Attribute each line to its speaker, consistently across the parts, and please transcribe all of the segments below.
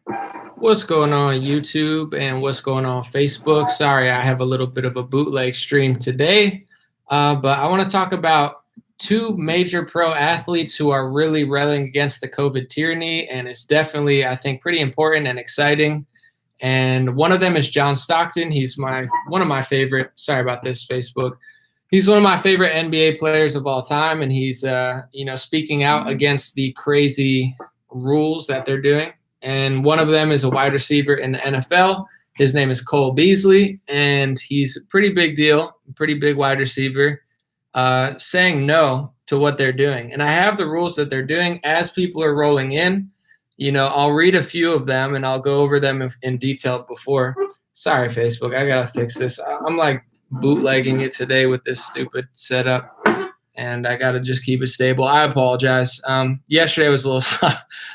Speaker 1: What's going on YouTube and what's going on Facebook? Sorry, I have a little bit of a bootleg stream today, but I want to talk about two major pro athletes who are really railing against the COVID tyranny, and it's definitely, I think, pretty important and exciting. And one of them is John Stockton. He's one of my favorite. Sorry about this, Facebook. He's one of my favorite NBA players of all time, and he's speaking out against the crazy rules that they're doing. And one of them is a wide receiver in the NFL. His name is Cole Beasley, and he's a pretty big deal, pretty big wide receiver, saying no to what they're doing. And I have the rules that they're doing as people are rolling in. I'll read a few of them and I'll go over them in detail before. Sorry, Facebook, I gotta fix this. I'm like bootlegging it today with this stupid setup, and I gotta just keep it stable. I apologize. Yesterday was a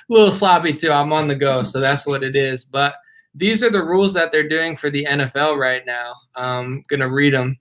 Speaker 1: little sloppy too. I'm on the go, so that's what it is. But these are the rules that they're doing for the NFL right now. I'm gonna read them.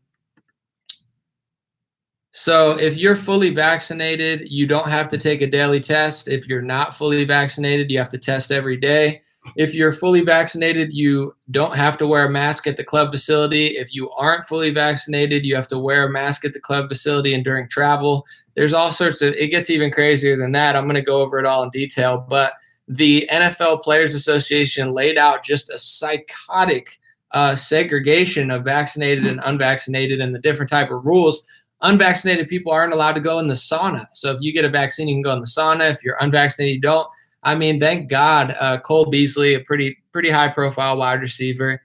Speaker 1: So if you're fully vaccinated, you don't have to take a daily test. If you're not fully vaccinated, you have to test every day. If you're fully vaccinated, you don't have to wear a mask at the club facility. If you aren't fully vaccinated, you have to wear a mask at the club facility and during travel. There's all sorts of, it gets even crazier than that. I'm going to go over it all in detail, but the NFL Players Association laid out just a psychotic segregation of vaccinated and unvaccinated and the different type of rules. Unvaccinated people aren't allowed to go in the sauna. So if you get a vaccine, you can go in the sauna. If you're unvaccinated, you don't. I mean, thank God, Cole Beasley, a pretty high-profile wide receiver,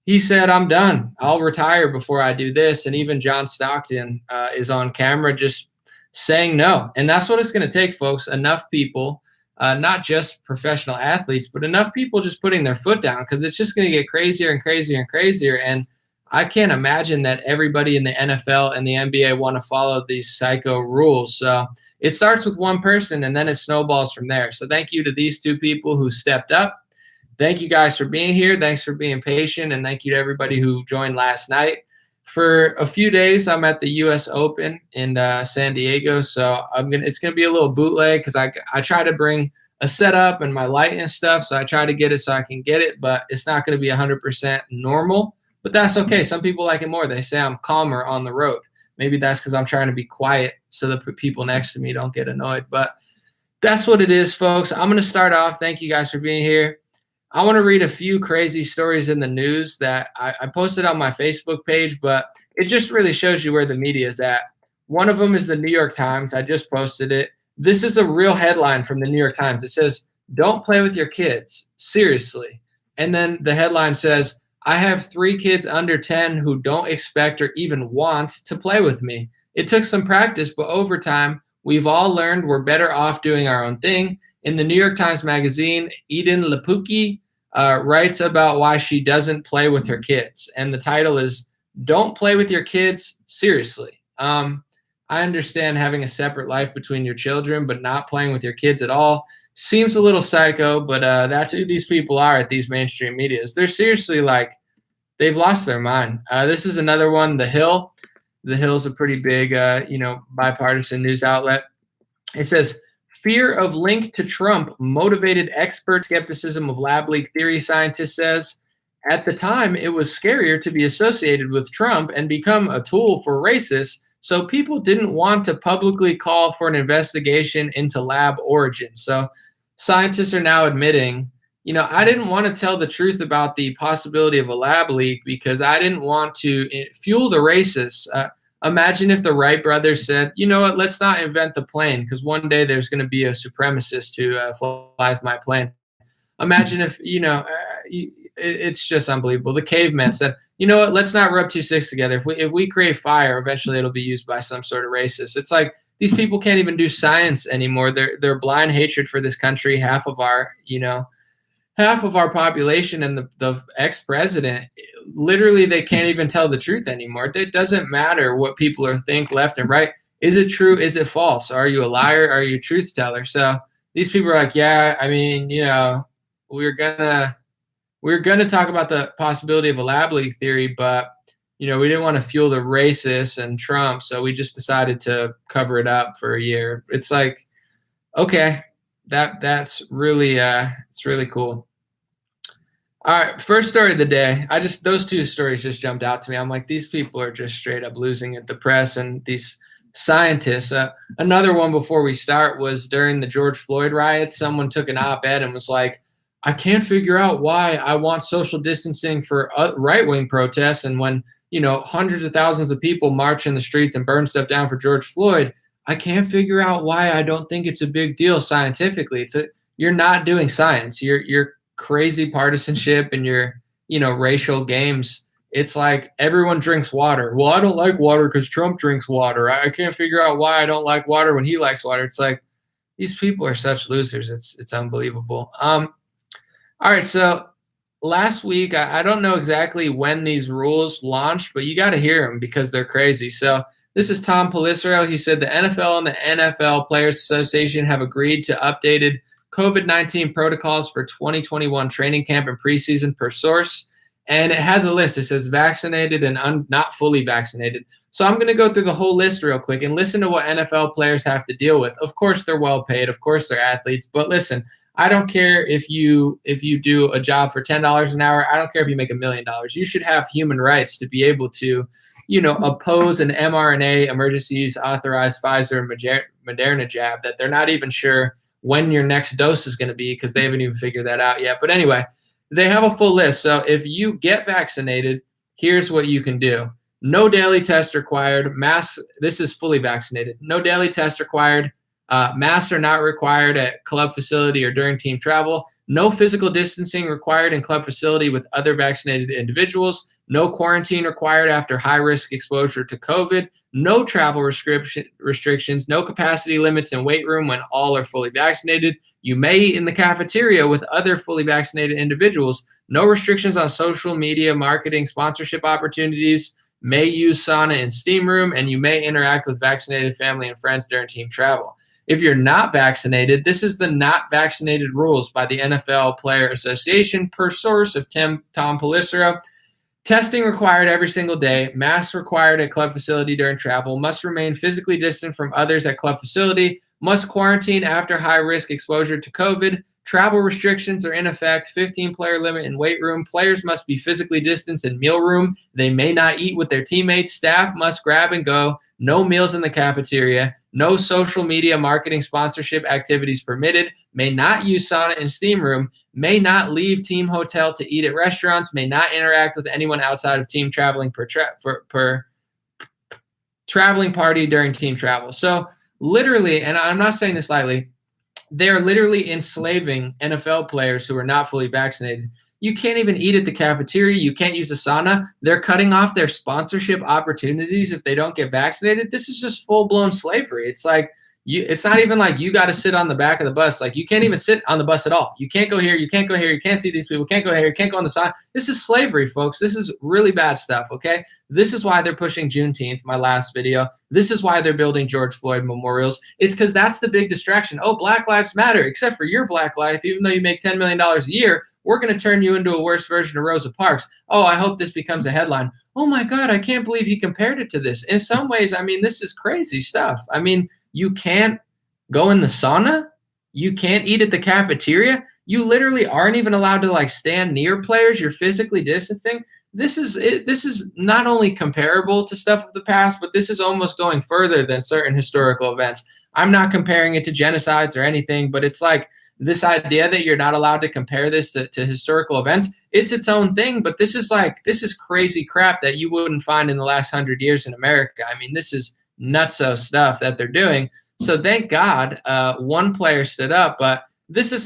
Speaker 1: he said, I'm done. I'll retire before I do this. And even John Stockton is on camera just saying no. And that's what it's going to take, folks. Enough people, not just professional athletes, but enough people just putting their foot down, because it's just going to get crazier and crazier and crazier. And I can't imagine that everybody in the NFL and the NBA want to follow these psycho rules. So it starts with one person and then it snowballs from there. So thank you to these two people who stepped up. Thank you guys for being here. Thanks for being patient. And thank you to everybody who joined last night. For a few days, I'm at the U.S. Open in San Diego. So it's going to be a little bootleg because I try to bring a setup and my light and stuff. So I try to get it so I can get it, but it's not going to be 100% normal. But that's okay. Some people like it more. They say I'm calmer on the road. Maybe that's because I'm trying to be quiet so the people next to me don't get annoyed. But that's what it is, folks. I'm going to start off. Thank you guys for being here. I want to read a few crazy stories in the news that I posted on my Facebook page, but it just really shows you where the media is at. One of them is the New York Times. I just posted it. This is a real headline from the New York Times. It says, "Don't play with your kids. Seriously." And then the headline says, "I have 3 kids under 10 who don't expect or even want to play with me. It took some practice, but over time, we've all learned we're better off doing our own thing." In the New York Times Magazine, Eden Lepucki writes about why she doesn't play with her kids. And the title is, "Don't Play with Your Kids. Seriously." I understand having a separate life between your children, but not playing with your kids at all seems a little psycho, but that's who these people are at these mainstream medias. They're seriously like, they've lost their mind. This is another one, The Hill. The Hill's a pretty big, bipartisan news outlet. It says, "Fear of link to Trump motivated expert skepticism of lab leak theory," scientist says. "At the time, it was scarier to be associated with Trump and become a tool for racists, so people didn't want to publicly call for an investigation into lab origins." So scientists are now admitting, I didn't want to tell the truth about the possibility of a lab leak because I didn't want to fuel the racists. Imagine if the Wright brothers said, "You know what, let's not invent the plane because one day there's going to be a supremacist who flies my plane." Imagine if, it's just unbelievable. The cavemen said, "You know what, let's not rub two sticks together. If we create fire, eventually it'll be used by some sort of racist." It's like these people can't even do science anymore. Their blind hatred for this country, half of our population and the ex-president, literally they can't even tell the truth anymore. It doesn't matter what people think left and right. Is it true? Is it false? Are you a liar? Are you a truth teller? So these people are like, yeah, I mean, we're gonna talk about the possibility of a lab leak theory, but we didn't want to fuel the racists and Trump, so we just decided to cover it up for a year. It's like, okay, that's really it's really cool. All right, first story of the day. Those two stories just jumped out to me. I'm like, these people are just straight up losing it. The press and these scientists. Another one before we start was during the George Floyd riots. Someone took an op-ed and was like, I can't figure out why I want social distancing for right-wing protests, and when hundreds of thousands of people march in the streets and burn stuff down for George Floyd, I can't figure out why I don't think it's a big deal scientifically. You're not doing science. You're crazy partisanship and your racial games. It's like everyone drinks water. Well, I don't like water because Trump drinks water. I can't figure out why I don't like water when he likes water. It's like these people are such losers. It's unbelievable. All right, so last week, I don't know exactly when these rules launched, but you got to hear them because they're crazy. So this is Tom Pelissero. He said the NFL and the NFL Players Association have agreed to updated COVID-19 protocols for 2021 training camp and preseason per source. And it has a list. It says vaccinated and not fully vaccinated. So I'm going to go through the whole list real quick and listen to what NFL players have to deal with. Of course, they're well paid. Of course, they're athletes. But listen, I don't care if you do a job for $10 an hour. I don't care if you make $1 million. You should have human rights to be able to, oppose an mRNA emergency use authorized Pfizer and Moderna jab that they're not even sure when your next dose is going to be because they haven't even figured that out yet. But anyway, they have a full list. So if you get vaccinated, here's what you can do. No daily test required. Masks. This is fully vaccinated. No daily test required. Masks are not required at club facility or during team travel. No physical distancing required in club facility with other vaccinated individuals. No quarantine required after high-risk exposure to COVID. No travel restrictions. No capacity limits in weight room when all are fully vaccinated. You may eat in the cafeteria with other fully vaccinated individuals. No restrictions on social media, marketing, sponsorship opportunities. May use sauna and steam room, and you may interact with vaccinated family and friends during team travel. If you're not vaccinated, this is the not vaccinated rules by the NFL Player Association per source of Tom Pelissero. Testing required every single day. Masks required at club facility during travel. Must remain physically distant from others at club facility. Must quarantine after high-risk exposure to COVID. Travel restrictions are in effect. 15-player limit in weight room. Players must be physically distanced in meal room. They may not eat with their teammates. Staff must grab and go. No meals in the cafeteria. No social media marketing sponsorship activities permitted. May not use sauna and steam room. May not leave team hotel to eat at restaurants. May not interact with anyone outside of team traveling per traveling party during team travel. So literally, and I'm not saying this lightly, they're literally enslaving NFL players who are not fully vaccinated. You can't even eat at the cafeteria. You can't use the sauna. They're cutting off their sponsorship opportunities if they don't get vaccinated. This is just full-blown slavery. It's like it's not even like you got to sit on the back of the bus. Like you can't even sit on the bus at all. You can't go here. You can't go here. You can't see these people. Can't go here. You can't go on the sauna. This is slavery, folks. This is really bad stuff, okay? This is why they're pushing Juneteenth, my last video. This is why they're building George Floyd memorials. It's because that's the big distraction. Oh, Black Lives Matter, except for your Black life. Even though you make $10 million a year, we're going to turn you into a worse version of Rosa Parks. Oh, I hope this becomes a headline. Oh, my God, I can't believe he compared it to this. In some ways, I mean, this is crazy stuff. I mean, you can't go in the sauna. You can't eat at the cafeteria. You literally aren't even allowed to, like, stand near players. You're physically distancing. This is not only comparable to stuff of the past, but this is almost going further than certain historical events. I'm not comparing it to genocides or anything, but it's like this idea that you're not allowed to compare this to historical events. It's its own thing, but this is crazy crap that you wouldn't find in the last 100 years in America. I mean, this is nutso stuff that they're doing. So thank God one player stood up, but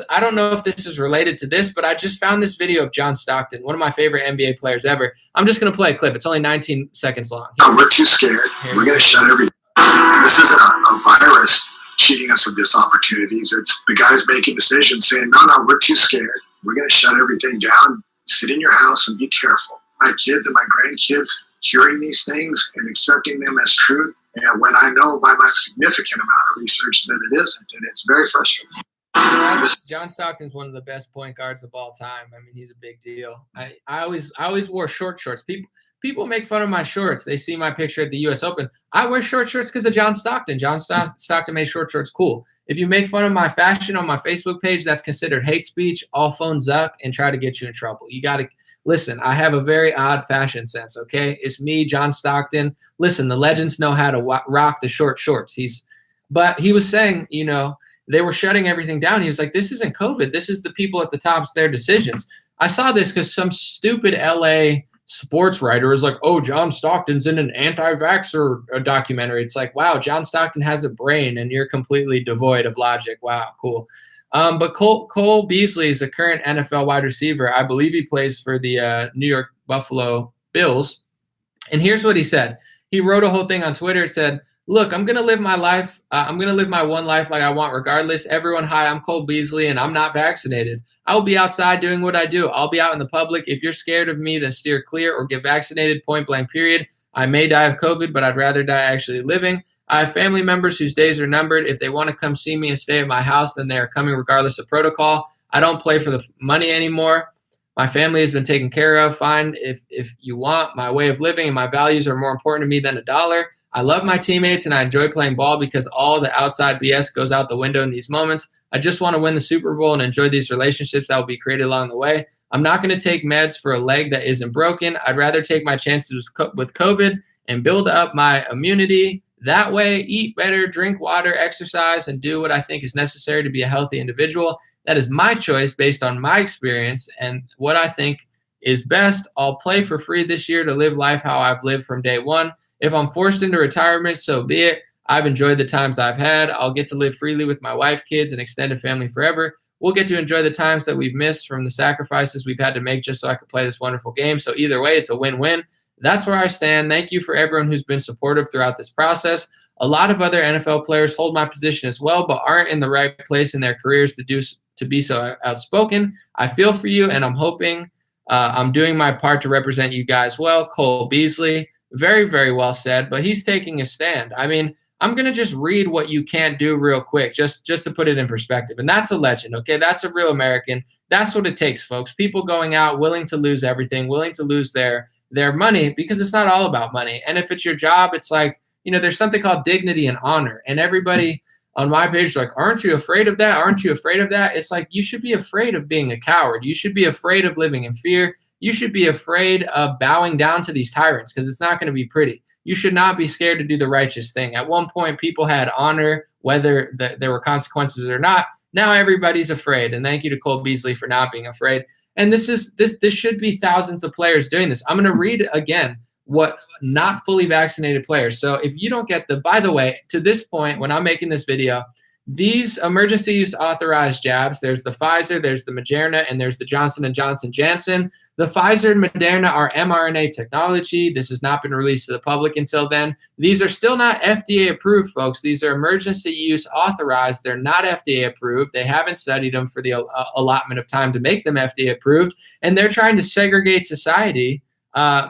Speaker 1: I don't know if this is related to this, but I just found this video of John Stockton, one of my favorite NBA players ever. I'm just going to play a clip. It's only 19 seconds long.
Speaker 2: No, we're too scared. We're going to shut everything. This isn't a virus cheating us of these opportunities. It's the guys making decisions saying, no, we're too scared. We're going to shut everything down. Sit in your house and be careful. My kids and my grandkids hearing these things and accepting them as truth. And when I know by my significant amount of research that it isn't, and it's very frustrating.
Speaker 1: John Stockton's one of the best point guards of all time. I mean, he's a big deal. I always wore short shorts. People make fun of my shorts. They see my picture at the U.S. Open. I wear short shorts because of John Stockton. John Stockton made short shorts cool. If you make fun of my fashion on my Facebook page, that's considered hate speech. I'll phone Zuck and try to get you in trouble. You got to listen. I have a very odd fashion sense. Okay, it's me, John Stockton. Listen, the legends know how to rock the short shorts. But he was saying, they were shutting everything down. He was like, this isn't COVID. This is the people at the top. It's their decisions. I saw this because some stupid LA sports writer was like, oh, John Stockton's in an anti-vaxxer documentary. It's like, wow, John Stockton has a brain and you're completely devoid of logic. Wow, cool. But Cole Beasley is a current NFL wide receiver. I believe he plays for the New York Buffalo Bills. And here's what he said. He wrote a whole thing on Twitter. It said, look, I'm going to live my life. I'm going to live my one life like I want regardless. Everyone, hi, I'm Cole Beasley, and I'm not vaccinated. I will be outside doing what I do. I'll be out in the public. If you're scared of me, then steer clear or get vaccinated, point blank, period. I may die of COVID, but I'd rather die actually living. I have family members whose days are numbered. If they want to come see me and stay at my house, then they are coming regardless of protocol. I don't play for the money anymore. My family has been taken care of. Fine if you want. My way of living and my values are more important to me than a dollar. I love my teammates and I enjoy playing ball because all the outside BS goes out the window in these moments. I just want to win the Super Bowl and enjoy these relationships that will be created along the way. I'm not going to take meds for a leg that isn't broken. I'd rather take my chances with COVID and build up my immunity. That way, eat better, drink water, exercise, and do what I think is necessary to be a healthy individual. That is my choice based on my experience and what I think is best. I'll play for free this year to live life how I've lived from day one. If I'm forced into retirement, so be it. I've enjoyed the times I've had. I'll get to live freely with my wife, kids, and extended family forever. We'll get to enjoy the times that we've missed from the sacrifices we've had to make just so I could play this wonderful game. So either way, it's a win-win. That's where I stand. Thank you for everyone who's been supportive throughout this process. A lot of other NFL players hold my position as well, but aren't in the right place in their careers to be so outspoken. I feel for you, and I'm hoping I'm doing my part to represent you guys well. Cole Beasley. Very, very well said, but he's taking a stand. I mean, I'm going to just read what you can't do real quick, just to put it in perspective. And that's a legend, okay? That's a real American. That's what it takes, folks. People going out willing to lose everything, willing to lose their money, because it's not all about money. And if it's your job, it's like, there's something called dignity and honor. And everybody on my page is like, aren't you afraid of that? Aren't you afraid of that? It's like, you should be afraid of being a coward. You should be afraid of living in fear. You should be afraid of bowing down to these tyrants because it's not going to be pretty. You should not be scared to do the righteous thing. At one point, people had honor, whether there were consequences or not. Now everybody's afraid. And thank you to Cole Beasley for not being afraid. And this should be thousands of players doing this. I'm going to read again what not fully vaccinated players. So if you don't get by the way, to this point, when I'm making this video, these emergency use authorized jabs, there's the Pfizer, there's the Moderna, and there's the Johnson & Johnson. The Pfizer and Moderna are mRNA technology. This has not been released to the public until then. These are still not FDA approved, folks. These are emergency use authorized. They're not FDA approved. They haven't studied them for the allotment of time to make them FDA approved. And they're trying to segregate society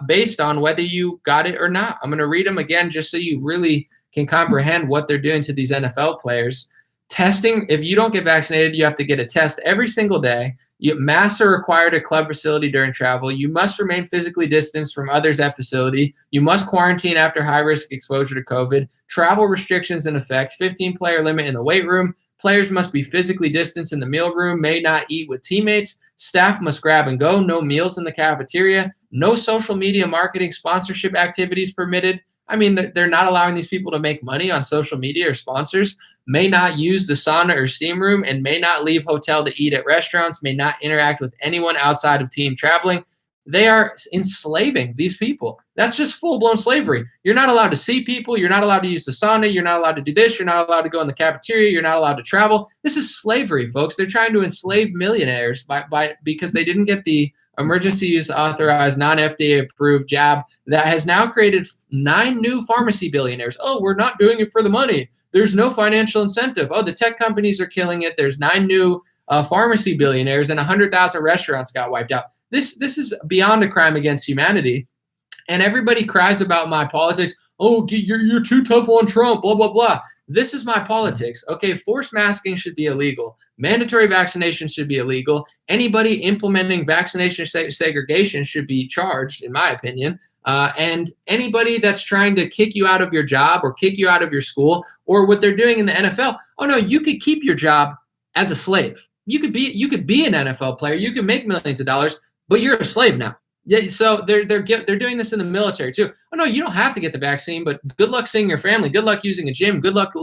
Speaker 1: based on whether you got it or not. I'm going to read them again just so you really can comprehend what they're doing to these NFL players. Testing, if you don't get vaccinated, you have to get a test every single day. Masks are required at club facility during travel. You must remain physically distanced from others at facility. You must quarantine after high-risk exposure to COVID. Travel restrictions in effect. 15-player limit in the weight room. Players must be physically distanced in the meal room. May not eat with teammates. Staff must grab and go. No meals in the cafeteria. No social media marketing sponsorship activities permitted. I mean, they're not allowing these people to make money on social media or sponsors. May not use the sauna or steam room, and may not leave hotel to eat at restaurants, may not interact with anyone outside of team traveling. They are enslaving these people. That's just full-blown slavery. You're not allowed to see people. You're not allowed to use the sauna. You're not allowed to do this. You're not allowed to go in the cafeteria. You're not allowed to travel. This is slavery, folks. They're trying to enslave millionaires because they didn't get the emergency use authorized, non-FDA approved jab that has now created 9 new pharmacy billionaires. Oh, we're not doing it for the money. There's no financial incentive. Oh, the tech companies are killing it. There's 9 new pharmacy billionaires and 100,000 restaurants got wiped out. This is beyond a crime against humanity. And everybody cries about my politics. Oh, you're too tough on Trump, blah, blah, blah. This is my politics. Okay, forced masking should be illegal. Mandatory vaccination should be illegal. Anybody implementing vaccination segregation should be charged, in my opinion. And anybody that's trying to kick you out of your job or kick you out of your school, or what they're doing in the NFL, oh no, you could keep your job as a slave. You could be an NFL player. You could make millions of dollars, but you're a slave now. Yeah, so they're doing this in the military too. Oh no, you don't have to get the vaccine, but good luck seeing your family. Good luck using a gym. Good luck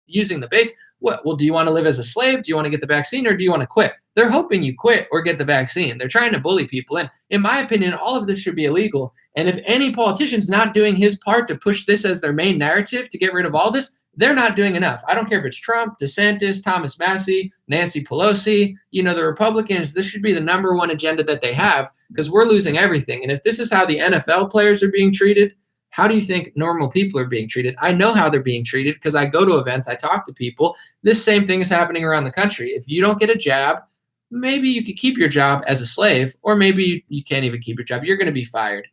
Speaker 1: using the base. What? Well, do you want to live as a slave? Do you want to get the vaccine, or do you want to quit? They're hoping you quit or get the vaccine. They're trying to bully people in my opinion, all of this should be illegal. And if any politician's not doing his part to push this as their main narrative to get rid of all this, they're not doing enough. I don't care if it's Trump, DeSantis, Thomas Massie, Nancy Pelosi, the Republicans. This should be the number one agenda that they have, because we're losing everything. And if this is how the NFL players are being treated, how do you think normal people are being treated? I know how they're being treated because I go to events, I talk to people. This same thing is happening around the country. If you don't get a jab, maybe you could keep your job as a slave, or maybe you can't even keep your job. You're going to be fired.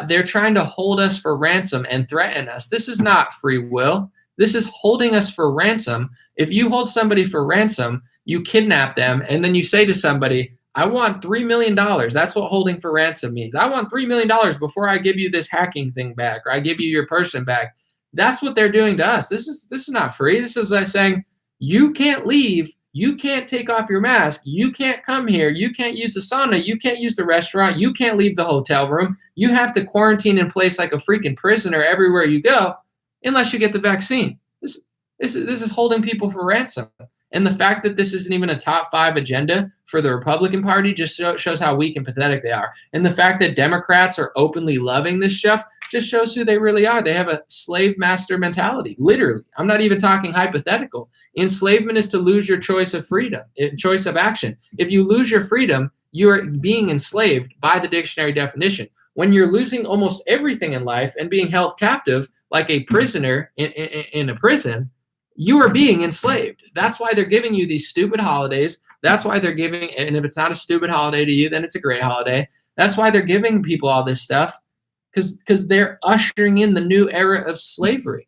Speaker 1: They're trying to hold us for ransom and threaten us. This is not free will. This is holding us for ransom. If you hold somebody for ransom, you kidnap them, and then you say to somebody, I want $3 million. That's what holding for ransom means. I want $3 million before I give you this hacking thing back, or I give you your person back. That's what they're doing to us. This is not free. This is like saying, you can't leave. You can't take off your mask. You can't come here. You can't use the sauna. You can't use the restaurant. You can't leave the hotel room. You have to quarantine in place like a freaking prisoner everywhere you go, unless you get the vaccine. This is holding people for ransom. And the fact that this isn't even a top 5 agenda for the Republican Party just shows how weak and pathetic they are. And the fact that Democrats are openly loving this stuff just shows who they really are. They have a slave master mentality, literally. I'm not even talking hypothetical. Enslavement is to lose your choice of freedom, choice of action. If you lose your freedom, you're being enslaved by the dictionary definition. When you're losing almost everything in life and being held captive like a prisoner in a prison, you are being enslaved. That's why they're giving you these stupid holidays. That's why they're giving, and if it's not a stupid holiday to you, then it's a great holiday. That's why they're giving people all this stuff, because they're ushering in the new era of slavery.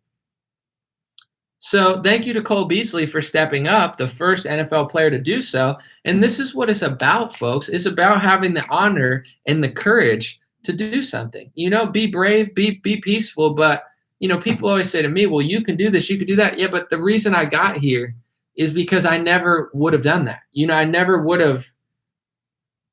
Speaker 1: So thank you to Cole Beasley for stepping up, the first NFL player to do so. And this is what it's about, folks. It's about having the honor and the courage to do something. Be brave, be peaceful, but people always say to me, well, you can do this, you can do that. Yeah, but the reason I got here is because I never would have done that. I never would have.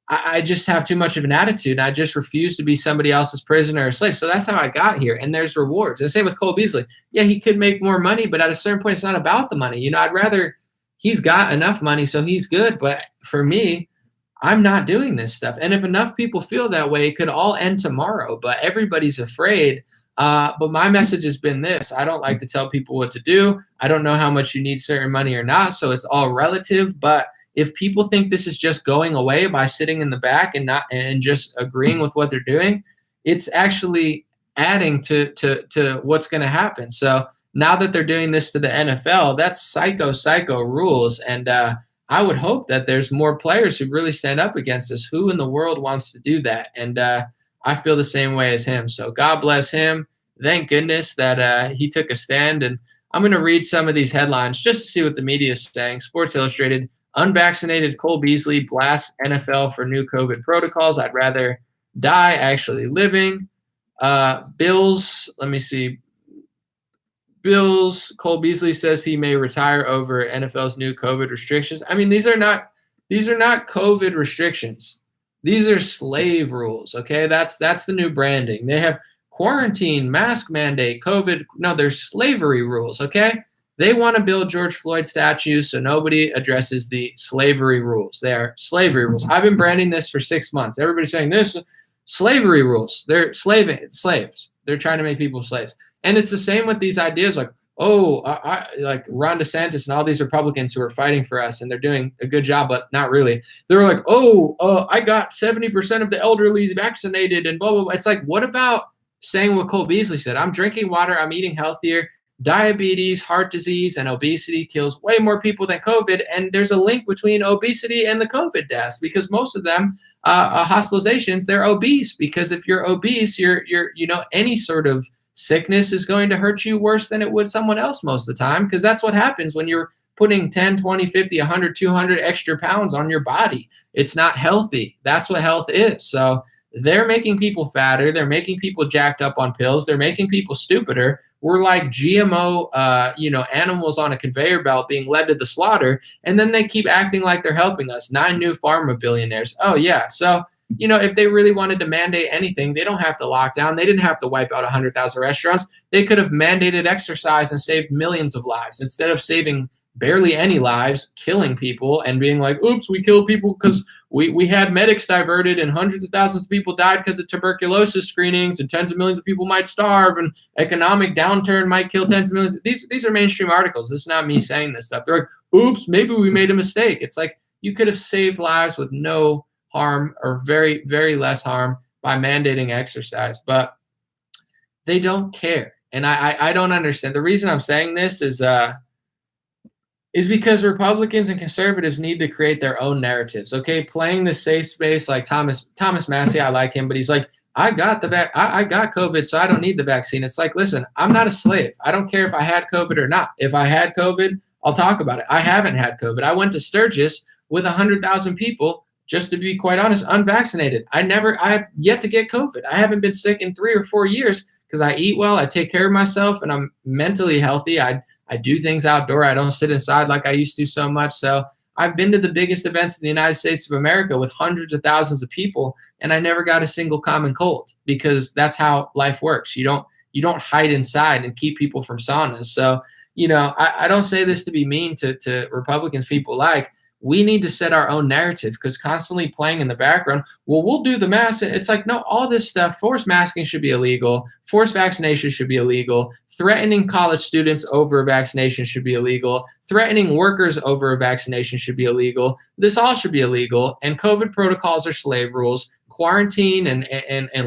Speaker 1: I just have too much of an attitude. I just refuse to be somebody else's prisoner or slave. So that's how I got here. And there's rewards. And same with Cole Beasley. Yeah, he could make more money, but at a certain point, it's not about the money. I'd rather he's got enough money, so he's good. But for me, I'm not doing this stuff. And if enough people feel that way, it could all end tomorrow. But everybody's afraid. But my message has been this. I don't like to tell people what to do. I don't know how much you need certain money or not, so it's all relative. But if people think this is just going away by sitting in the back and just agreeing with what they're doing, it's actually adding to what's going to happen. So now that they're doing this to the NFL, that's psycho rules. And I would hope that there's more players who really stand up against this. Who in the world wants to do that? And I feel the same way as him. So God bless him. Thank goodness that he took a stand. And I'm going to read some of these headlines just to see what the media is saying. Sports Illustrated, unvaccinated Cole Beasley blasts NFL for new COVID protocols. I'd rather die actually living. Bills, let me see. Bills, Cole Beasley says he may retire over NFL's new COVID restrictions. I mean, these are not COVID restrictions. These are slave rules, okay? That's the new branding. They have quarantine, mask mandate, COVID. No, they're slavery rules, okay? They want to build George Floyd statues so nobody addresses the slavery rules. They are slavery rules. I've been branding this for 6 months. Everybody's saying this slavery rules. They're slaves. They're trying to make people slaves. And it's the same with these ideas like, like Ron DeSantis and all these Republicans who are fighting for us and they're doing a good job, but not really. They're like, I got 70% of the elderly vaccinated and blah, blah, blah. It's like, what about saying what Cole Beasley said? I'm drinking water. I'm eating healthier. Diabetes, heart disease, and obesity kills way more people than COVID. And there's a link between obesity and the COVID deaths because most of them, hospitalizations, they're obese. Because if you're obese, you're any sort of sickness is going to hurt you worse than it would someone else most of the time, because that's what happens when you're putting 10, 20, 50, 100, 200 extra pounds on your body. It's not healthy. That's what health is. So they're making people fatter. They're making people jacked up on pills. They're making people stupider. We're like GMO, animals on a conveyor belt being led to the slaughter. And then they keep acting like they're helping us. 9 new pharma billionaires. Oh, yeah. So, if they really wanted to mandate anything, they don't have to lock down. They didn't have to wipe out 100,000 restaurants. They could have mandated exercise and saved millions of lives instead of saving barely any lives, killing people and being like, oops, we killed people because we had medics diverted and hundreds of thousands of people died because of tuberculosis screenings and tens of millions of people might starve and economic downturn might kill tens of millions. These are mainstream articles. This is not me saying this stuff. They're like, oops, maybe we made a mistake. It's like you could have saved lives with no harm or very, very less harm by mandating exercise, but they don't care. And I don't understand. The reason I'm saying this is because Republicans and conservatives need to create their own narratives. Okay, playing the safe space like Thomas Massey, I like him, but he's like, I got COVID, so I don't need the vaccine. It's like, listen, I'm not a slave. I don't care if I had COVID or not. If I had COVID, I'll talk about it. I haven't had COVID. I went to Sturgis with 100,000 people, just to be quite honest, unvaccinated. I have yet to get COVID. I haven't been sick in 3 or 4 years because I eat well, I take care of myself, and I'm mentally healthy. I do things outdoor. I don't sit inside like I used to so much. So I've been to the biggest events in the United States of America with hundreds of thousands of people, and I never got a single common cold because that's how life works. You don't hide inside and keep people from saunas. So, I don't say this to be mean to Republicans, people like. We need to set our own narrative because constantly playing in the background, well, we'll do the mask. It's like, no, all this stuff, forced masking should be illegal. Forced vaccination should be illegal. Threatening college students over vaccination should be illegal. Threatening workers over vaccination should be illegal. This all should be illegal. And COVID protocols are slave rules. Quarantine and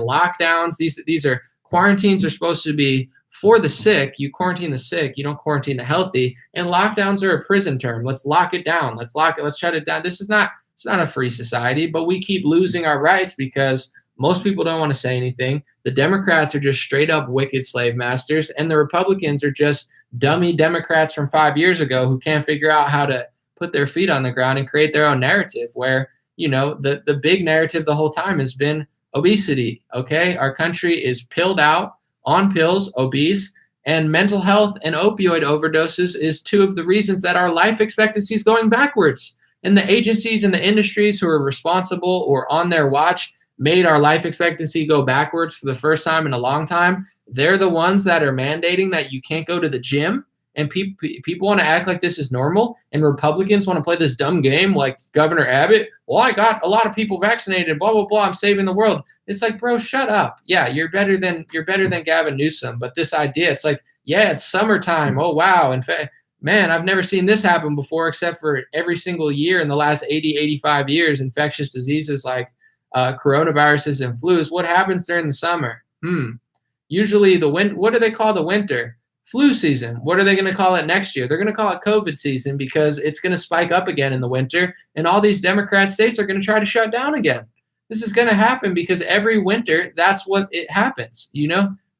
Speaker 1: lockdowns, these are quarantines are supposed to be for the sick. You quarantine the sick, you don't quarantine the healthy. And lockdowns are a prison term. Let's lock it down. Let's shut it down. It's not a free society, but we keep losing our rights because most people don't want to say anything. The Democrats are just straight up wicked slave masters, and the Republicans are just dummy Democrats from 5 years ago who can't figure out how to put their feet on the ground and create their own narrative where, the big narrative the whole time has been obesity. Okay. Our country is pilled out, on pills, obese, and mental health and opioid overdoses is 2 of the reasons that our life expectancy is going backwards. And the agencies and the industries who are responsible or on their watch made our life expectancy go backwards for the first time in a long time. They're the ones that are mandating that you can't go to the gym. And people want to act like this is normal. And Republicans want to play this dumb game like Governor Abbott. Well, I got a lot of people vaccinated, blah, blah, blah. I'm saving the world. It's like, bro, shut up. Yeah, you're better than Gavin Newsom. But this idea, it's like, yeah, it's summertime. Oh, wow. In fact, man, I've never seen this happen before, except for every single year in the last 85 years, infectious diseases like coronaviruses and flus. What happens during the summer? Usually what do they call the winter? Flu season. What are they going to call it next year? They're going to call it COVID season because it's going to spike up again in the winter, and all these Democrat states are going to try to shut down again. This is going to happen because every winter, that's what it happens.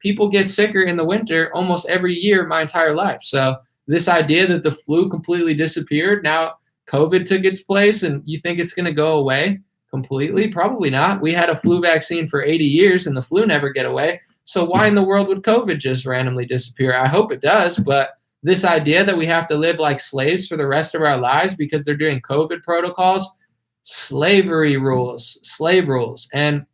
Speaker 1: People get sicker in the winter almost every year my entire life. So this idea that the flu completely disappeared, now COVID took its place, and you think it's going to go away completely? Probably not. We had a flu vaccine for 80 years, and the flu never get away. So why in the world would COVID just randomly disappear? I hope it does, but this idea that we have to live like slaves for the rest of our lives because they're doing COVID protocols, slave rules. And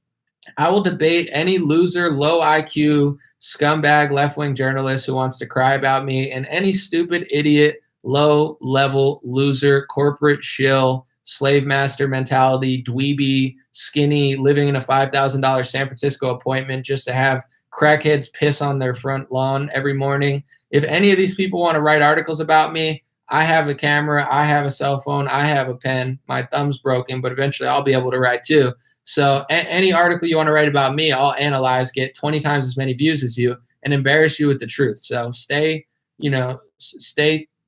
Speaker 1: I will debate any loser, low IQ, scumbag, left-wing journalist who wants to cry about me, and any stupid idiot, low-level loser, corporate shill, slave master mentality, dweeby, skinny, living in a $5,000 San Francisco apartment just to have crackheads piss on their front lawn every morning. If any of these people want to write articles about me, I have a camera, I have a cell phone, I have a pen. My thumb's broken, but eventually I'll be able to write too. So any article you want to write about me, I'll analyze, get 20 times as many views as you, and embarrass you with the truth. So stay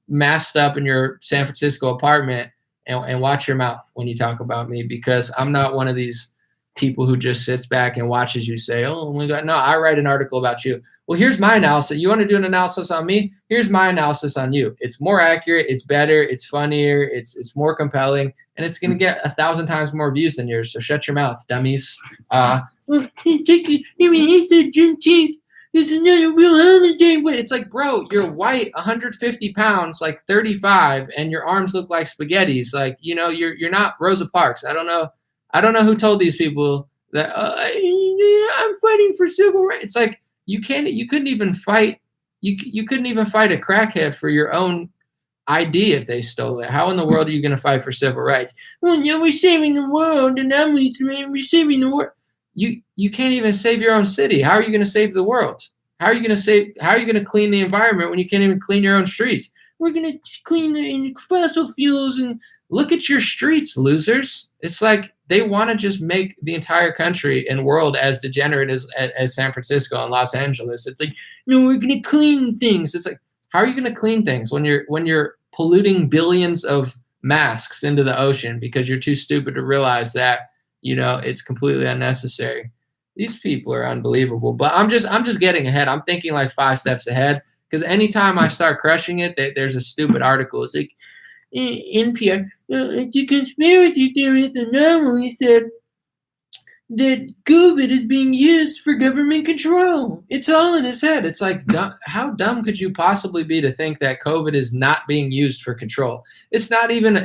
Speaker 1: masked up in your San Francisco apartment and watch your mouth when you talk about me, because I'm not one of these people who just sits back and watches you say, oh my God, no, I write an article about you. Well, here's my analysis. You want to do an analysis on me? Here's my analysis on you. It's more accurate. It's better. It's funnier. It's more compelling. And it's going to get 1,000 times more views than yours. So shut your mouth, dummies. He said Juneteenth is another real holiday. It's like, bro, you're white, 150 pounds, like 35, and your arms look like spaghettis. Like, you're not Rosa Parks. I don't know who told these people that I'm fighting for civil rights. It's like you couldn't even fight a crackhead for your own ID if they stole it. How in the world are you going to fight for civil rights? Well, yeah, we're saving the world, and we're saving the world. You can't even save your own city. How are you going to save the world? How are you going to clean the environment when you can't even clean your own streets? We're going to clean the fossil fuels, and look at your streets, losers. It's like they want to just make the entire country and world as degenerate as San Francisco and Los Angeles. It's like, no, we're going to clean things. It's like, how are you going to clean things when you're polluting billions of masks into the ocean because you're too stupid to realize that, it's completely unnecessary. These people are unbelievable. But I'm just getting ahead. I'm thinking like 5 steps ahead, because anytime I start crushing it, there's a stupid article. It's like, NPR, the conspiracy theorist anomaly said that COVID is being used for government control. It's all in his head. It's like, how dumb could you possibly be to think that COVID is not being used for control? It's not even,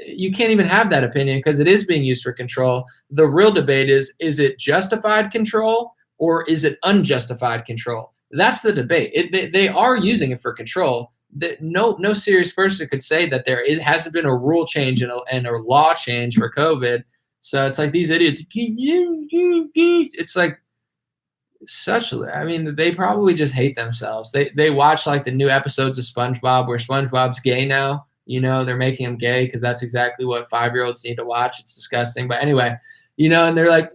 Speaker 1: you can't even have that opinion, because it is being used for control. The real debate is it justified control or is it unjustified control? That's the debate. They are using it for control. That no serious person could say that hasn't been a rule change and a law change for COVID. So it's like these idiots. It's like they probably just hate themselves. They watch like the new episodes of SpongeBob where SpongeBob's gay now. They're making him gay because that's exactly what 5-year-olds need to watch. It's disgusting. But anyway, and they're like,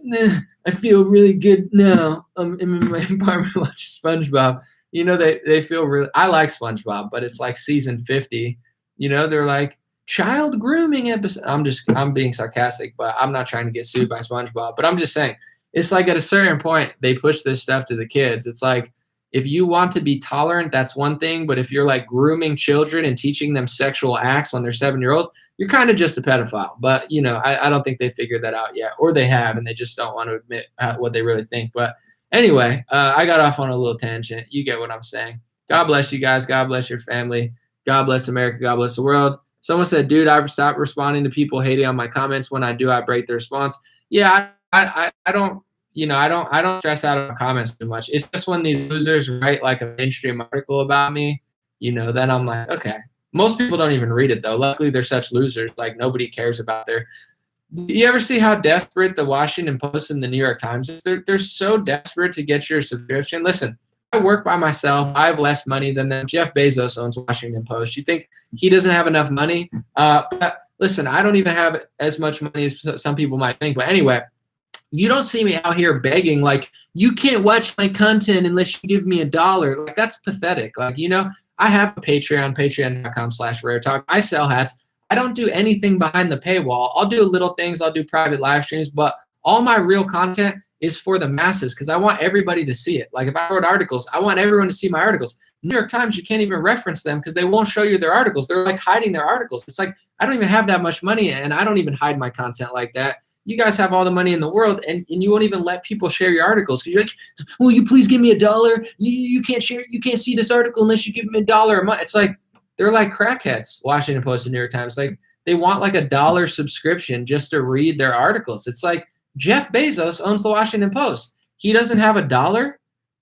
Speaker 1: I feel really good now. I'm in my apartment watching SpongeBob. They feel really, I like SpongeBob, but it's like season 50, they're like child grooming episode. I'm being sarcastic, but I'm not trying to get sued by SpongeBob, but I'm just saying it's like at a certain point, they push this stuff to the kids. It's like, if you want to be tolerant, that's one thing. But if you're like grooming children and teaching them sexual acts when they're 7-year-old, you're kind of just a pedophile. But, I don't think they figured that out yet, or they have, and they just don't want to admit what they really think. But anyway, I got off on a little tangent. You get what I'm saying. God bless you guys. God bless your family. God bless America. God bless the world. Someone said, dude, I've stopped responding to people hating on my comments. When I do, I break the response. Yeah, I don't, I don't stress out on comments too much. It's just when these losers write like a mainstream article about me, then I'm like, okay. Most people don't even read it though. Luckily, they're such losers. Like nobody cares about their. Do you ever see how desperate the Washington Post and the New York Times is? They're so desperate to get your subscription. Listen, I work by myself. I have less money than them. Jeff Bezos owns Washington Post. You think he doesn't have enough money? But listen, I don't even have as much money as some people might think. But anyway, you don't see me out here begging like, you can't watch my content unless you give me $1. Like that's pathetic. Like, I have a Patreon, patreon.com/raretalk. I sell hats. I don't do anything behind the paywall. I'll do little things. I'll do private live streams, but all my real content is for the masses because I want everybody to see it. Like if I wrote articles, I want everyone to see my articles. New York Times, you can't even reference them because they won't show you their articles. They're like hiding their articles. It's like, I don't even have that much money and I don't even hide my content like that. You guys have all the money in the world and you won't even let people share your articles because you're like, will you please give me $1? You can't share, you can't see this article unless you give me $1 a month. It's like, they're like crackheads, Washington Post and New York Times. Like they want like $1 subscription just to read their articles. It's like Jeff Bezos owns the Washington Post. He doesn't have $1.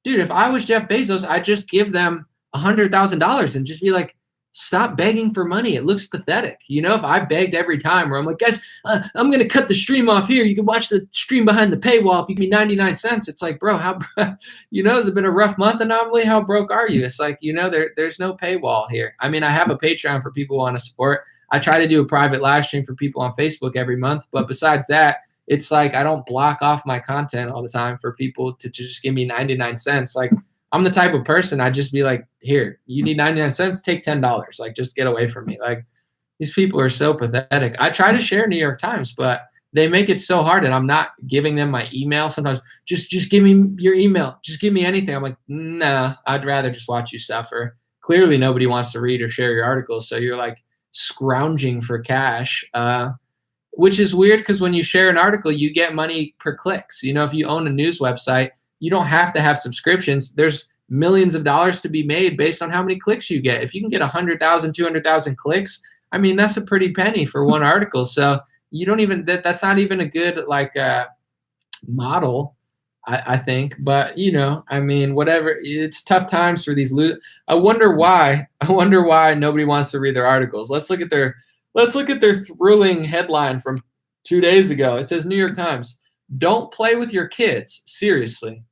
Speaker 1: Dude, if I was Jeff Bezos, I'd just give them $100,000 and just be like, stop begging for money. It looks pathetic. You know, if I begged every time where I'm like, guys, I'm going to cut the stream off here. You can watch the stream behind the paywall if you give me 99 cents. It's like, bro, how, you know, has it been a rough month anomaly? How broke are you? It's like, you know, there's no paywall here. I mean, I have a Patreon for people who want to support. I try to do a private live stream for people on Facebook every month. But besides that, it's like I don't block off my content all the time for people to just give me 99 cents. Like, I'm the type of person I'd just be like, here, you need 99 cents, take $10. Like, just get away from me. Like, these people are so pathetic. I try to share New York Times, but they make it so hard, and I'm not giving them my email. Sometimes just give me your email. Just give me anything. I'm like, nah, I'd rather just watch you suffer. Clearly nobody wants to read or share your articles. So you're like scrounging for cash, which is weird because when you share an article, you get money per clicks. You know, if you own a news website, you don't have to have subscriptions. There's millions of dollars to be made based on how many clicks you get. If you can get 100,000, 200,000 clicks, I mean, that's a pretty penny for one article. So you don't even, that's not even a good model, I think. But, you know, I mean, whatever, it's tough times for these. I wonder why nobody wants to read their articles. Let's look at their thrilling headline from 2 days ago. It says, New York Times, don't play with your kids. Seriously.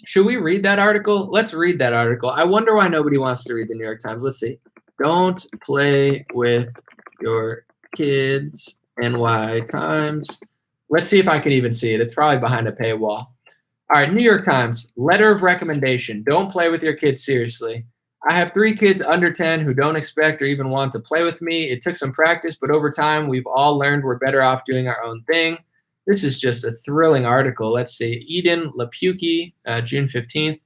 Speaker 1: Should we read that article? Let's read that article. I wonder why nobody wants to read the New York Times. Let's see. Don't play with your kids. NY Times. Let's see if I can even see it. It's probably behind a paywall. All right, New York Times, letter of recommendation. Don't play with your kids seriously. I have 3 kids under 10 who don't expect or even want to play with me. It took some practice, but over time, we've all learned we're better off doing our own thing. This is just a thrilling article. Let's see. Eden Lapuki, June 15th.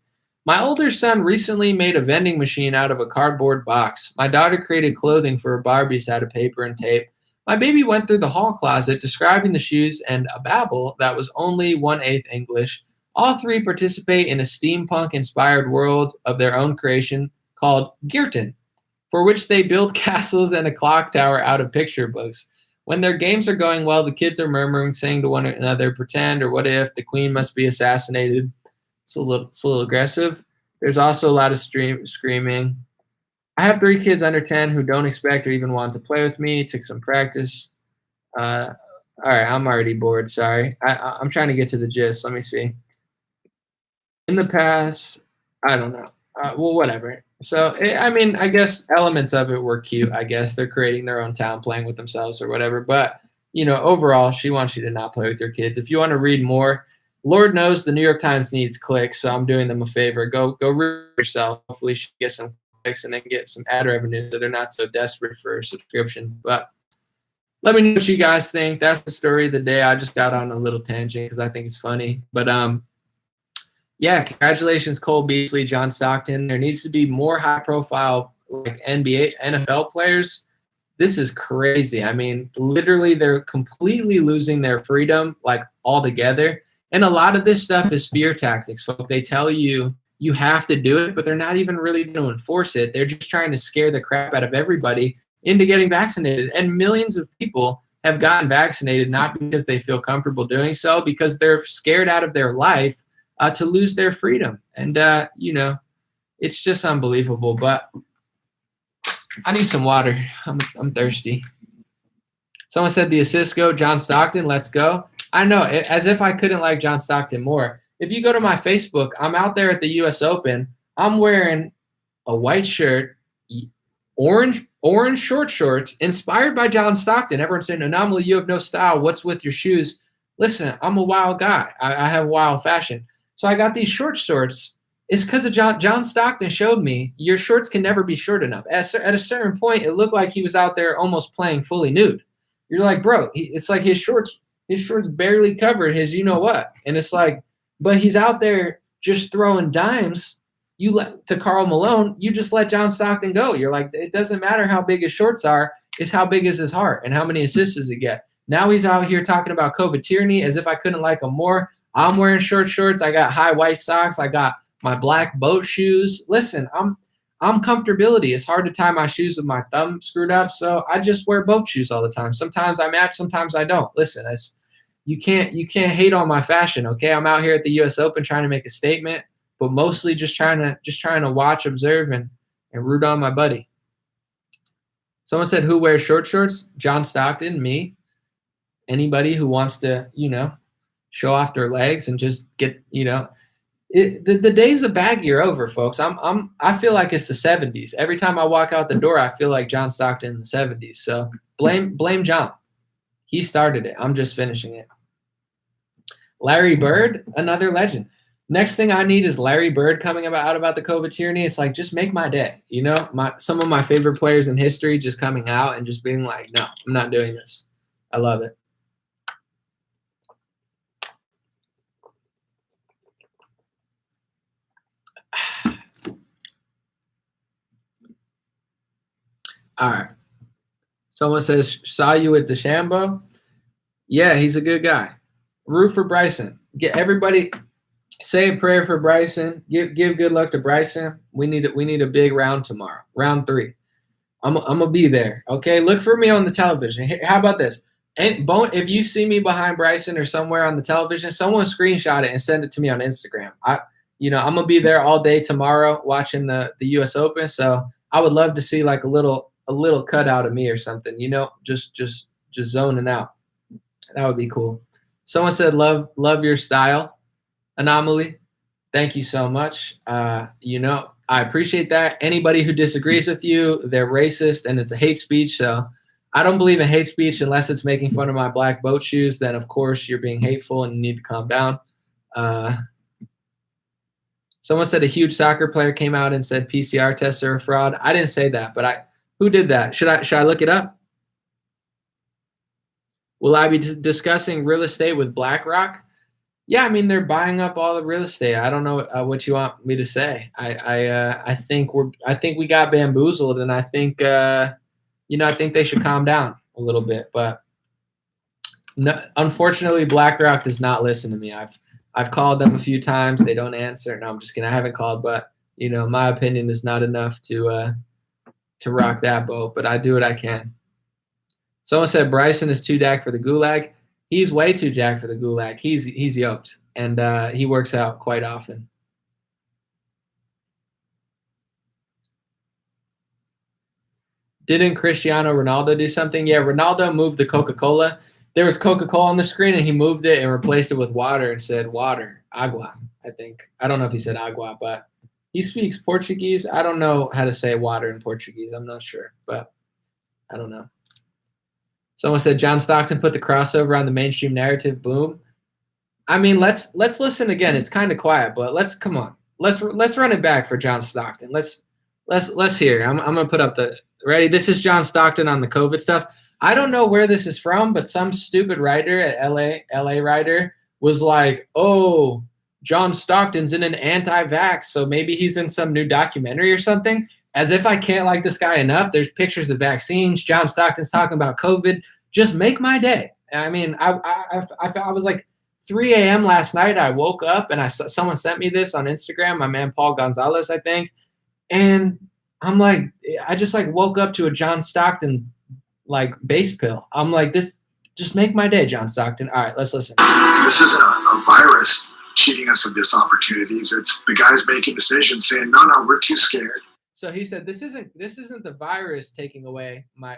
Speaker 1: My older son recently made a vending machine out of a cardboard box. My daughter created clothing for her Barbies out of paper and tape. My baby went through the hall closet describing the shoes and a babble that was only 1/8 English. All 3 participate in a steampunk-inspired world of their own creation called Girton, for which they build castles and a clock tower out of picture books. When their games are going well, the kids are murmuring, saying to one another, pretend, or what if, the queen must be assassinated. It's a little aggressive. There's also a lot of screaming. I have 3 kids under 10 who don't expect or even want to play with me. It took some practice. All right, I'm already bored. Sorry. I'm trying to get to the gist. Let me see. In the past, I don't know. Well, whatever. So, I mean, I guess elements of it were cute. I guess they're creating their own town, playing with themselves or whatever. But, you know, overall, she wants you to not play with your kids. If you want to read more, Lord knows the New York Times needs clicks, so I'm doing them a favor. Go read yourself. Hopefully she gets some clicks and then get some ad revenue so they're not so desperate for subscriptions. But let me know what you guys think. That's the story of the day. I just got on a little tangent because I think it's funny. But yeah, congratulations, Cole Beasley, John Stockton. There needs to be more high-profile like NBA, NFL players. This is crazy. I mean, literally, they're completely losing their freedom, like altogether. And a lot of this stuff is fear tactics, folks. They tell you you have to do it, but they're not even really going to enforce it. They're just trying to scare the crap out of everybody into getting vaccinated. And millions of people have gotten vaccinated not because they feel comfortable doing so, because they're scared out of their life to lose their freedom. And, you know, it's just unbelievable. But I need some water. I'm thirsty. Someone said the assist go, John Stockton, let's go. I know, as if I couldn't like John Stockton more. If you go to my Facebook, I'm out there at the U.S. Open. I'm wearing a white shirt, orange short shorts, inspired by John Stockton. Everyone's saying, Anomaly, you have no style. What's with your shoes? Listen, I'm a wild guy. I have wild fashion. So I got these short shorts. It's because of John Stockton showed me your shorts can never be short enough. At a certain point, it looked like he was out there almost playing fully nude. You're like, bro, it's like his shorts barely covered his you-know-what. And it's like, but he's out there just throwing dimes. To Karl Malone, you just let John Stockton go. You're like, it doesn't matter how big his shorts are. It's how big is his heart and how many assists does he get. Now he's out here talking about COVID tyranny as if I couldn't like him more. I'm wearing short shorts. I got high white socks. I got my black boat shoes. Listen, I'm comfortability. It's hard to tie my shoes with my thumb screwed up, so I just wear boat shoes all the time. Sometimes I match, sometimes I don't. Listen, you can't hate on my fashion, okay? I'm out here at the U.S. Open trying to make a statement, but mostly just trying to watch, observe, and root on my buddy. Someone said, who wears short shorts? John Stockton, me. Anybody who wants to, you know, show off their legs and just get, you know, the days of baggy are over, folks. I feel like it's the 70s. Every time I walk out the door, I feel like John Stockton in the 70s. So blame John. He started it. I'm just finishing it. Larry Bird, another legend. Next thing I need is Larry Bird coming out about the COVID tyranny. It's like, just make my day. You know, some of my favorite players in history just coming out and just being like, no, I'm not doing this. I love it. All right. Someone says, saw you at DeChambeau. Yeah, he's a good guy. Root for Bryson. Get everybody say a prayer for Bryson. Give good luck to Bryson. We need a big round tomorrow. Round 3. I'm gonna be there. Okay, look for me on the television. How about this? And if you see me behind Bryson or somewhere on the television, someone screenshot it and send it to me on Instagram. I'm gonna be there all day tomorrow watching the U.S. Open. So I would love to see like a little cutout of me or something. Just zoning out. That would be cool. Someone said love your style, Anomaly. Thank you so much. I appreciate that. Anybody who disagrees with you, they're racist and it's a hate speech. So I don't believe in hate speech unless it's making fun of my black boat shoes. Then, of course, you're being hateful and you need to calm down. Someone said a huge soccer player came out and said PCR tests are a fraud. I didn't say that, but who did that? Should I look it up? Will I be discussing real estate with BlackRock? Yeah, I mean they're buying up all the real estate. I don't know what you want me to say. I think we got bamboozled, and I think I think they should calm down a little bit. But no, unfortunately, BlackRock does not listen to me. I've called them a few times. They don't answer. No, I'm just kidding. I haven't called, but my opinion is not enough to rock that boat. But I do what I can. Someone said Bryson is too jacked for the gulag. He's way too jacked for the gulag. He's yoked, and he works out quite often. Didn't Cristiano Ronaldo do something? Yeah, Ronaldo moved the Coca-Cola. There was Coca-Cola on the screen, and he moved it and replaced it with water and said water, agua, I think. I don't know if he said agua, but he speaks Portuguese. I don't know how to say water in Portuguese. I'm not sure, but I don't know. Someone said John Stockton put the crossover on the mainstream narrative. Boom. I mean, let's listen again. It's kind of quiet, but come on. Let's run it back for John Stockton. Let's hear. I'm gonna put up the ready. This is John Stockton on the COVID stuff. I don't know where this is from, but some stupid writer at LA writer was like, "Oh, John Stockton's in an anti-vax, so maybe he's in some new documentary or something." As if I can't like this guy enough. There's pictures of vaccines. John Stockton's talking about COVID. Just make my day. I mean, I was like 3 a.m. last night. I woke up and someone sent me this on Instagram. My man Paul Gonzalez, I think, and I'm like, I just like woke up to a John Stockton like base pill. I'm like, this just make my day, John Stockton. All right, let's listen.
Speaker 2: This isn't a virus cheating us of this opportunities. It's the guys making decisions saying, no, we're too scared.
Speaker 1: So he said, this isn't the virus taking away my,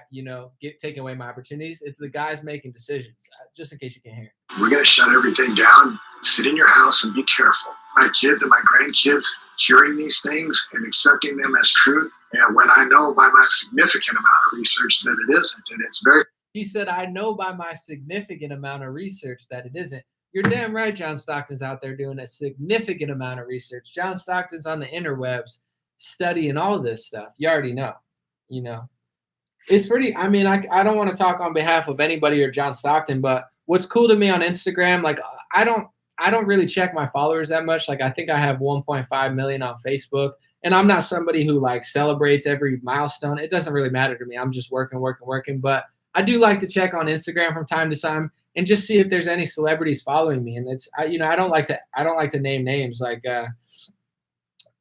Speaker 1: taking away my opportunities. It's the guys making decisions. Just in case you can't hear.
Speaker 2: We're going to shut everything down, sit in your house and be careful. My kids and my grandkids hearing these things and accepting them as truth. And when I know by my significant amount of research that it isn't, and it's very.
Speaker 1: He said, I know by my significant amount of research that it isn't. You're damn right. John Stockton's out there doing a significant amount of research. John Stockton's on the interwebs, studying all of this stuff. You already know, it's pretty. I mean, I don't want to talk on behalf of anybody or John Stockton, but what's cool to me on Instagram, like I don't really check my followers that much. Like I think I have 1.5 million on Facebook, and I'm not somebody who like celebrates every milestone. It doesn't really matter to me. I'm just working. But I do like to check on Instagram from time to time and just see if there's any celebrities following me. And I don't like to name names like.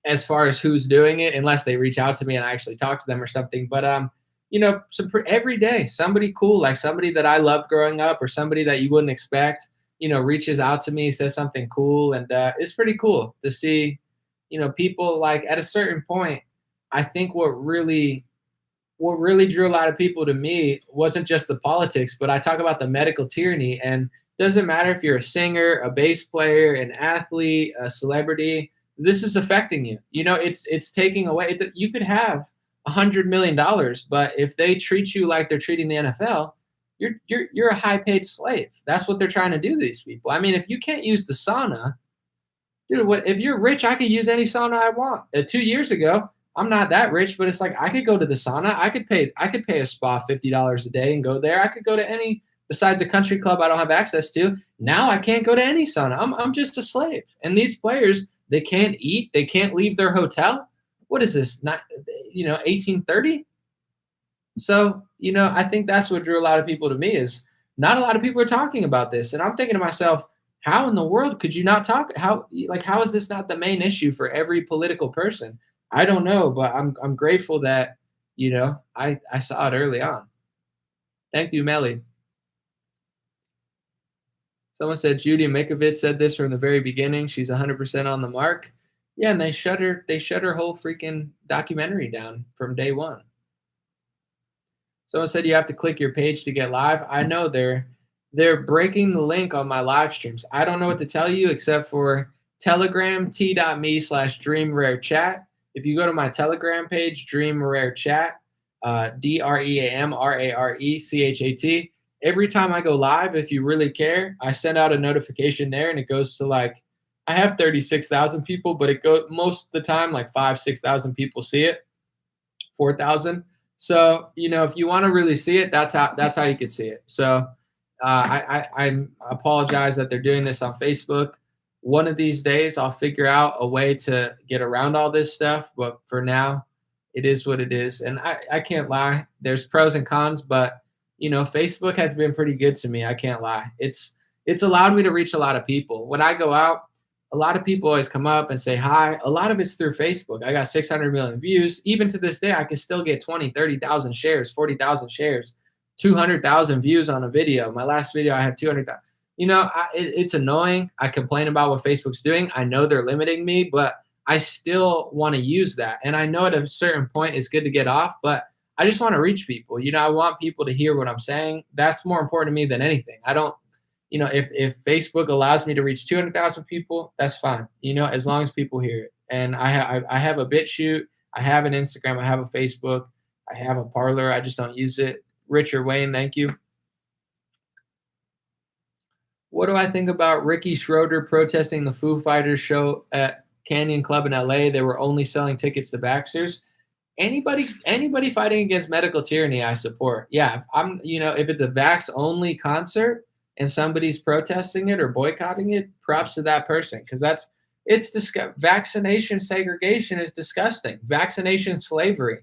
Speaker 1: As far as who's doing it, unless they reach out to me and I actually talk to them or something. But, every day, somebody cool, like somebody that I loved growing up or somebody that you wouldn't expect, reaches out to me, says something cool. And it's pretty cool to see, people like at a certain point. I think what really drew a lot of people to me wasn't just the politics, but I talk about the medical tyranny. And it doesn't matter if you're a singer, a bass player, an athlete, a celebrity. This is affecting you. It's taking away. You could have $100 million, but if they treat you like they're treating the NFL, you're a high-paid slave. That's what they're trying to do to these people. I mean, if you can't use the sauna, dude, if you're rich, I could use any sauna I want. 2 years ago, I'm not that rich, but it's like I could go to the sauna. I could pay a spa $50 a day and go there. I could go to any besides a country club I don't have access to. Now I can't go to any sauna. I'm just a slave. And these players. They can't eat. They can't leave their hotel. What is this? Not, 1830? So, I think that's what drew a lot of people to me is not a lot of people are talking about this. And I'm thinking to myself, how in the world could you not talk? How is this not the main issue for every political person? I don't know, but I'm grateful that, I saw it early on. Thank you, Melly. Someone said Judy Mikovits said this from the very beginning. She's 100% on the mark. Yeah, and they shut her whole freaking documentary down from day one. Someone said you have to click your page to get live. I know they're breaking the link on my live streams. I don't know what to tell you except for Telegram t.me/dreamrarechat. If you go to my Telegram page, Dream Rare Chat, DreamRarechat. Every time I go live, if you really care, I send out a notification there, and it goes to I have 36,000 people, but it goes most of the time 5,000-6,000 people see it, 4,000. So if you want to really see it, that's how you can see it. So I apologize that they're doing this on Facebook. One of these days, I'll figure out a way to get around all this stuff. But for now, it is what it is. And I can't lie. There's pros and cons, but Facebook has been pretty good to me. I can't lie. It's allowed me to reach a lot of people. When I go out, a lot of people always come up and say hi. A lot of it's through Facebook. I got 600 million views. Even to this day, I can still get 20, 30,000 shares, 40,000 shares, 200,000 views on a video. My last video, I had 200,000. It's annoying. I complain about what Facebook's doing. I know they're limiting me, but I still want to use that. And I know at a certain point it's good to get off, but I just want to reach people. I want people to hear what I'm saying. That's more important to me than anything. I don't, if Facebook allows me to reach 200,000 people, that's fine. As long as people hear it. And I have a BitChute, I have an Instagram, I have a Facebook, I have a Parler. I just don't use it. Richard Wayne, thank you. What do I think about Ricky Schroeder protesting the Foo Fighters show at Canyon Club in LA? They were only selling tickets to Baxters. Anybody fighting against medical tyranny, I support. Yeah, if it's a vax only concert and somebody's protesting it or boycotting it, props to that person, because vaccination segregation is disgusting. Vaccination slavery.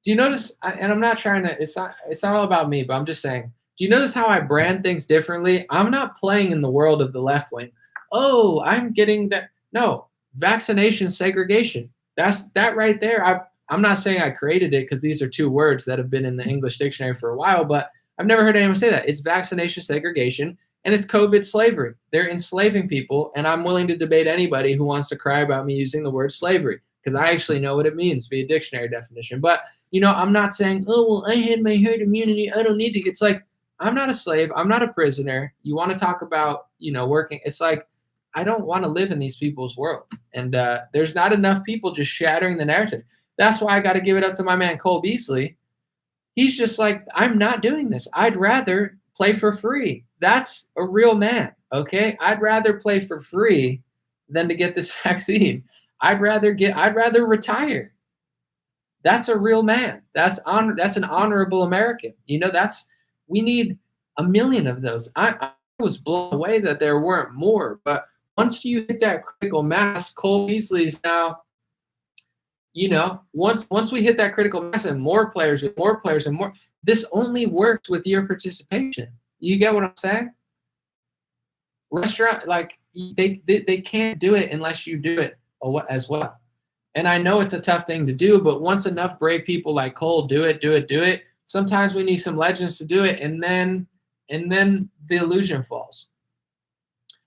Speaker 1: Do you notice? And I'm not trying to. It's not all about me, but I'm just saying. Do you notice how I brand things differently? I'm not playing in the world of the left wing. Oh, I'm getting that. No, vaccination segregation. That's that right there. I'm not saying I created it, because these are two words that have been in the English dictionary for a while, but I've never heard anyone say that. It's vaccination segregation, and it's COVID slavery. They're enslaving people, and I'm willing to debate anybody who wants to cry about me using the word slavery, because I actually know what it means via dictionary definition. But, I'm not saying, oh, well, I had my herd immunity, I don't need to. It's like, I'm not a slave. I'm not a prisoner. You want to talk about, working. It's like, I don't want to live in these people's world. And there's not enough people just shattering the narrative. That's why I got to give it up to my man, Cole Beasley. He's just like, I'm not doing this. I'd rather play for free. That's a real man, okay? I'd rather play for free than to get this vaccine. I'd rather retire. That's a real man. That's an honorable American. We need a million of those. I was blown away that there weren't more, but once you hit that critical mass, Cole Beasley's now, once we hit that critical mass and more players and more players and more, this only works with your participation. You get what I'm saying? Restaurant, they can't do it unless you do it as well. And I know it's a tough thing to do, but once enough brave people like Cole do it, sometimes we need some legends to do it, and then the illusion falls.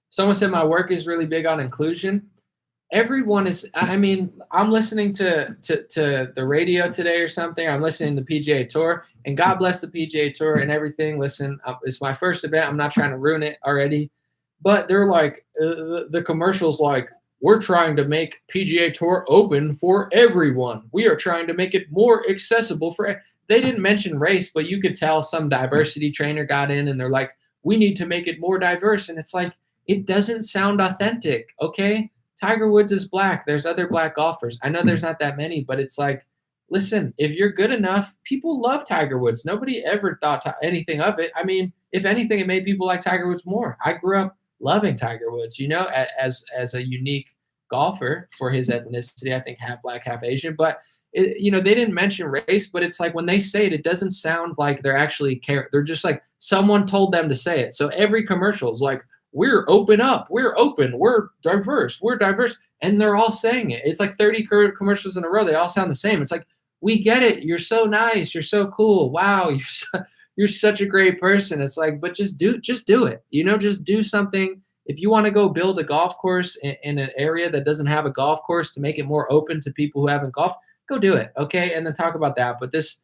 Speaker 1: Someone said my work is really big on inclusion. Everyone is. I'm listening to the radio today or something. I'm listening to the PGA Tour, and God bless the PGA Tour and everything. Listen, it's my first event. I'm not trying to ruin it already, but they're like the commercials like, we're trying to make PGA Tour open for everyone. We are trying to make it more accessible for. They didn't mention race, but you could tell some diversity trainer got in, and they're like, we need to make it more diverse, and it's like, it doesn't sound authentic. Okay. Tiger Woods is black. There's other black golfers. I know there's not that many, but it's like, listen, if you're good enough, people love Tiger Woods. Nobody ever thought anything of it. If anything, it made people like Tiger Woods more. I grew up loving Tiger Woods, as a unique golfer for his ethnicity. I think half black, half Asian. But they didn't mention race, but it's like when they say it, it doesn't sound like they're actually care. They're just like someone told them to say it. So every commercial is like, we're open up, we're open, we're diverse, and they're all saying it. It's like 30 commercials in a row. They all sound the same. It's like, we get it. You're so nice. You're so cool. Wow, you're such a great person. It's like, but just do it. Just do something. If you want to go build a golf course in an area that doesn't have a golf course to make it more open to people who haven't golfed, go do it. Okay, and then talk about that. But this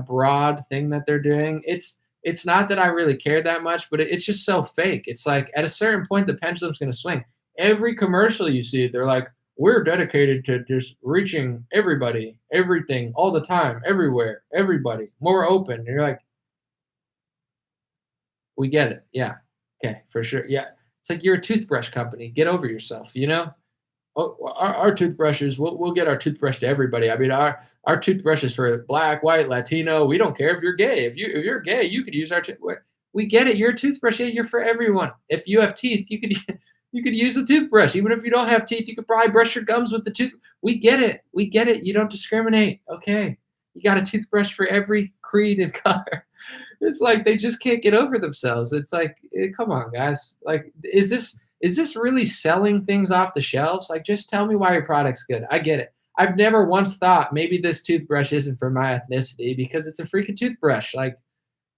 Speaker 1: broad thing that they're doing, it's not that I really care that much, but it's just so fake. It's like at a certain point, the pendulum's going to swing. Every commercial you see, they're like, we're dedicated to just reaching everybody, everything, all the time, everywhere, everybody, more open. And you're like, we get it. Yeah. Okay, for sure. Yeah. It's like you're a toothbrush company. Get over yourself, Oh, our toothbrushes, we'll get our toothbrush to everybody. I mean, our toothbrush is for black, white, Latino. We don't care if you're gay. If you're gay, you could use our we get it. You're a toothbrush. Yeah, you're for everyone. If you have teeth, you could use a toothbrush. Even if you don't have teeth, you could probably brush your gums with the tooth. We get it. We get it. You don't discriminate. Okay. You got a toothbrush for every creed and color. It's like they just can't get over themselves. It's like, come on, guys. Like, is this really selling things off the shelves? Like, just tell me why your product's good. I get it. I've never once thought maybe this toothbrush isn't for my ethnicity because it's a freaking toothbrush. Like,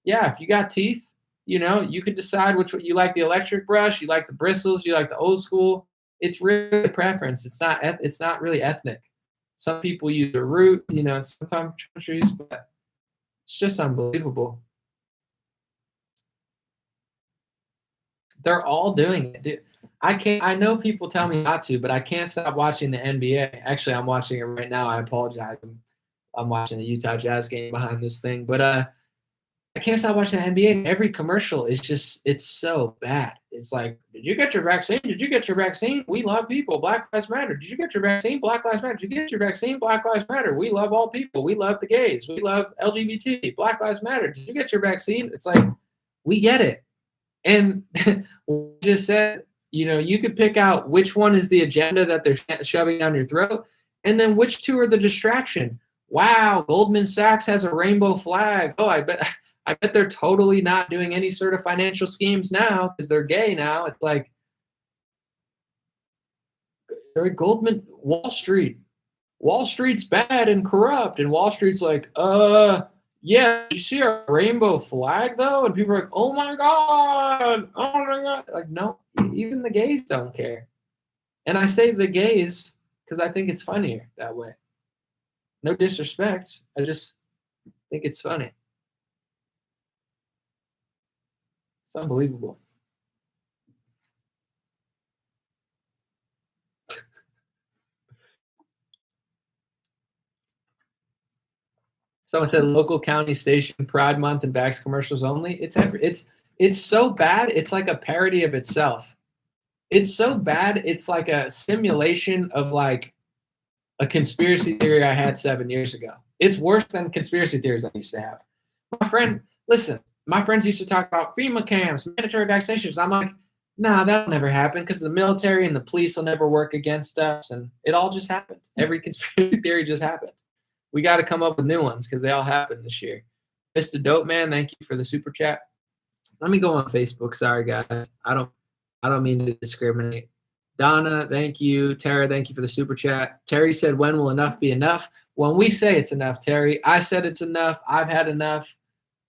Speaker 1: yeah, if you got teeth, you could decide which one you like, the electric brush, you like the bristles, you like the old school. It's really a preference. It's not really ethnic. Some people use a root, in some countries, but it's just unbelievable. They're all doing it, dude. I know people tell me not to, but I can't stop watching the NBA. Actually, I'm watching it right now. I apologize. I'm watching the Utah Jazz game behind this thing, but I can't stop watching the NBA. And every commercial is it's so bad. It's like, did you get your vaccine? Did you get your vaccine? We love people. Black Lives Matter. Did you get your vaccine? Black Lives Matter. Did you get your vaccine? Black Lives Matter. We love all people. We love the gays. We love LGBT. Black Lives Matter. Did you get your vaccine? It's like, we get it. And just said, you could pick out which one is the agenda that they're shoving down your throat, and then which two are the distraction. Wow, Goldman Sachs has a rainbow flag. Oh, I bet they're totally not doing any sort of financial schemes now because they're gay now. It's like, they're at Wall Street. Wall Street's bad and corrupt, and Wall Street's like, yeah, you see our rainbow flag though? And people are like, oh my God. Like, no, even the gays don't care. And I say the gays because I think it's funnier that way. No disrespect. I just think it's funny. It's unbelievable. Someone said local county station Pride Month and Vax commercials only. It's so bad. It's like a parody of itself. It's so bad. It's like a simulation of like a conspiracy theory I had 7 years ago. It's worse than conspiracy theories I used to have. My friends used to talk about FEMA camps, mandatory vaccinations. I'm like, nah, that'll never happen because the military and the police will never work against us. And it all just happened. Every conspiracy theory just happened. We got to come up with new ones because they all happened this year. Mr. Dope Man, thank you for the super chat. Let me go on Facebook. Sorry, guys. I don't mean to discriminate. Donna, thank you. Tara, thank you for the super chat. Terry said, when will enough be enough? When we say it's enough, Terry. I said it's enough. I've had enough.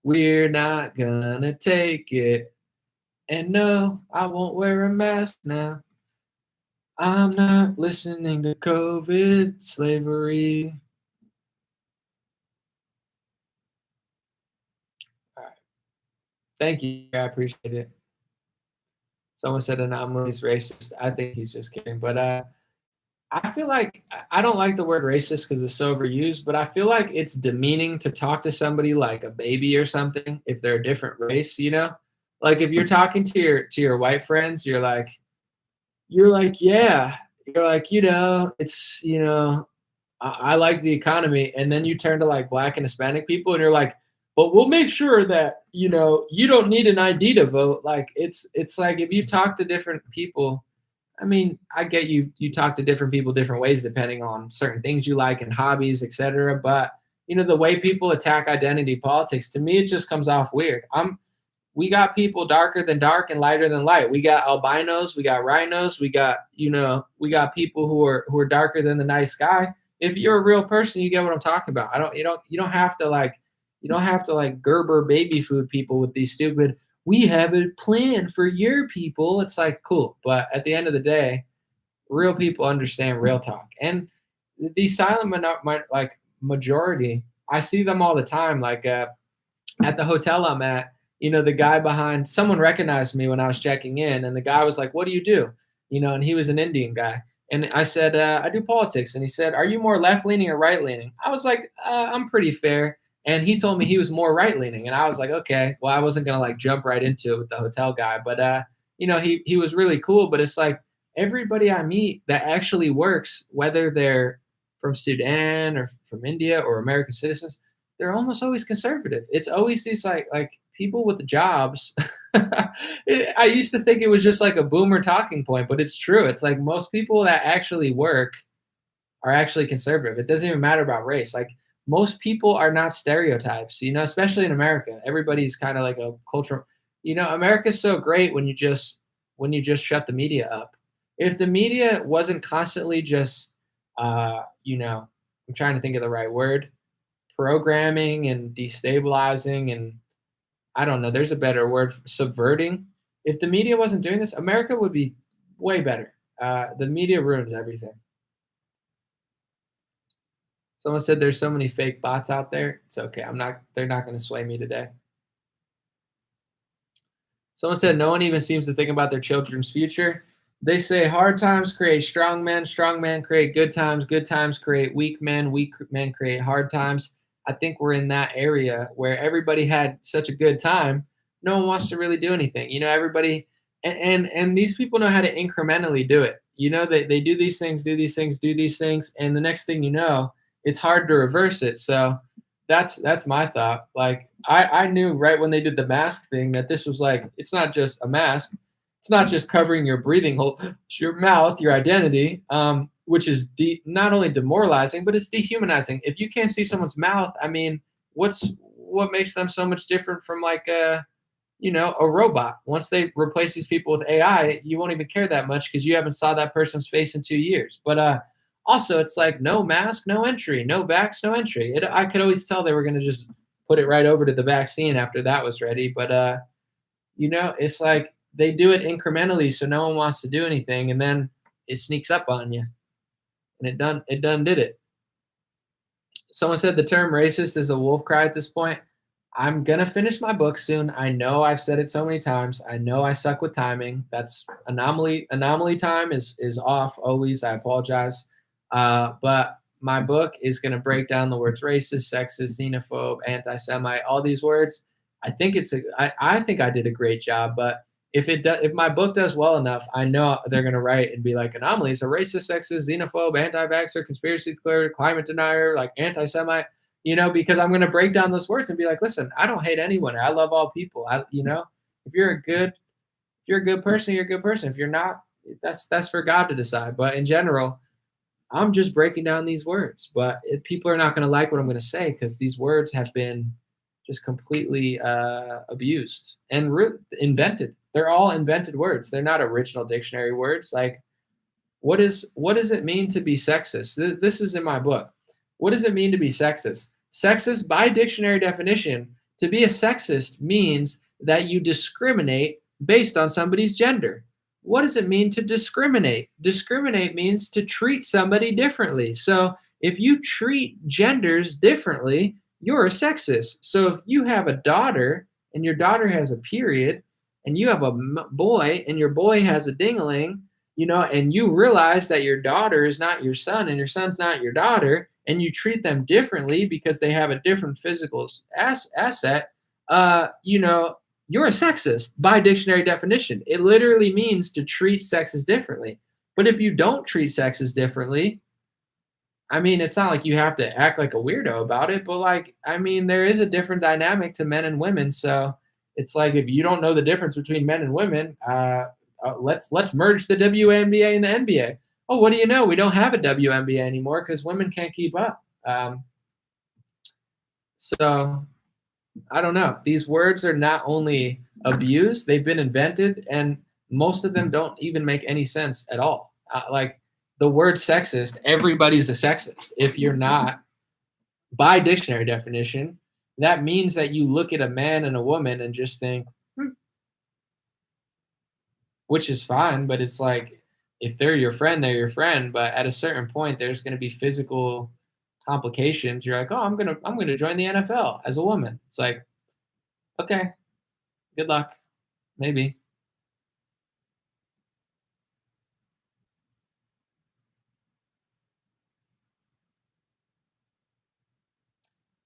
Speaker 1: We're not gonna take it. And no, I won't wear a mask now. I'm not listening to COVID slavery. All right. Thank you. I appreciate it. Someone said Anomaly's racist. I think he's just kidding. But I feel like I don't like the word racist because it's so overused, but I feel like it's demeaning to talk to somebody like a baby or something if they're a different race, Like if you're talking to your white friends, you're like, yeah. You're like, it's, I like the economy. And then you turn to like black and Hispanic people and you're like, but we'll make sure that, you don't need an ID to vote. Like it's like if you talk to different people, I mean, I get you talk to different people different ways depending on certain things you like and hobbies, etc. But the way people attack identity politics, to me, it just comes off weird. We got people darker than dark and lighter than light. We got albinos, we got rhinos, we got people who are darker than the night sky. If you're a real person, you get what I'm talking about. I don't you don't have to like Gerber baby food people with these stupid, we have a plan for your people. It's like, cool, but at the end of the day, real people understand real talk. And the silent majority, I see them all the time. Like at the hotel I'm at, the guy behind, someone recognized me when I was checking in, and the guy was like, "What do you do?" And he was an Indian guy. And I said, "I do politics." And he said, "Are you more left leaning or right leaning?" I was like, "I'm pretty fair." And he told me he was more right leaning, and I was like, "Okay." Well, I wasn't gonna like jump right into it with the hotel guy, but he was really cool. But it's like everybody I meet that actually works, whether they're from Sudan or from India or American citizens, they're almost always conservative. It's always these like people with jobs. I used to think it was just like a boomer talking point, but it's true. It's like most people that actually work are actually conservative. It doesn't even matter about race. Like most people are not stereotypes, especially in America. Everybody's kind of like a cultural, America's so great when you just shut the media up. If the media wasn't constantly just I'm trying to think of the right word, programming and destabilizing, and I don't know, there's a better word, subverting. If the media wasn't doing this, America would be way better. The media ruins everything. Someone said there's so many fake bots out there. It's okay. They're not going to sway me today. Someone said no one even seems to think about their children's future. They say hard times create strong men create good times create weak men create hard times. I think we're in that area where everybody had such a good time. No one wants to really do anything. Everybody, and these people know how to incrementally do it. They do these things, do these things, do these things, and the next thing you know, it's hard to reverse it. So that's my thought. Like I knew right when they did the mask thing that this was like, it's not just a mask. It's not just covering your breathing hole, it's your mouth, your identity, which is not only demoralizing, but it's dehumanizing. If you can't see someone's mouth, I mean, what makes them so much different from like a robot? Once they replace these people with AI, you won't even care that much because you haven't saw that person's face in 2 years. But also, it's like no mask, no entry, no vax, no entry. I could always tell they were going to just put it right over to the vaccine after that was ready. But it's like they do it incrementally, so no one wants to do anything, and then it sneaks up on you, and it done did it. Someone said the term racist is a wolf cry at this point. I'm gonna finish my book soon. I know I've said it so many times. I know I suck with timing. That's anomaly time is off always. I apologize. But my book is gonna break down the words racist, sexist, xenophobe, anti-Semite, all these words. I think I think I did a great job, but if my book does well enough, I know they're going to write and be like, anomalies, a racist, sexist, xenophobe, anti-vaxxer, conspiracy theory, climate denier, like anti-Semite, because I'm going to break down those words and be like, listen, I don't hate anyone. I love all people. If you're a good person, you're a good person. If you're not, that's for God to decide. But in general, I'm just breaking down these words. But people are not going to like what I'm going to say because these words have been just completely abused and invented. They're all invented words. They're not original dictionary words. Like, what does it mean to be sexist? This is in my book. What does it mean to be sexist? Sexist, by dictionary definition, to be a sexist means that you discriminate based on somebody's gender. What does it mean to discriminate? Discriminate means to treat somebody differently. So if you treat genders differently, you're a sexist. So if you have a daughter and your daughter has a period, and you have a boy and your boy has a ding-a-ling, and you realize that your daughter is not your son and your son's not your daughter, and you treat them differently because they have a different physical asset, you're a sexist by dictionary definition. It literally means to treat sexes differently. But if you don't treat sexes differently, I mean, it's not like you have to act like a weirdo about it, but there is a different dynamic to men and women. So it's like if you don't know the difference between men and women, let's merge the WNBA and the NBA. Oh, what do you know? We don't have a WNBA anymore because women can't keep up. So I don't know. These words are not only abused, they've been invented, and most of them don't even make any sense at all. Like the word sexist, everybody's a sexist. If you're not, by dictionary definition, that means that you look at a man and a woman and just think, which is fine, but it's like if they're your friend, they're your friend. But at a certain point, there's going to be physical complications. You're like, oh, I'm gonna join the NFL as a woman. It's like, okay, good luck, maybe.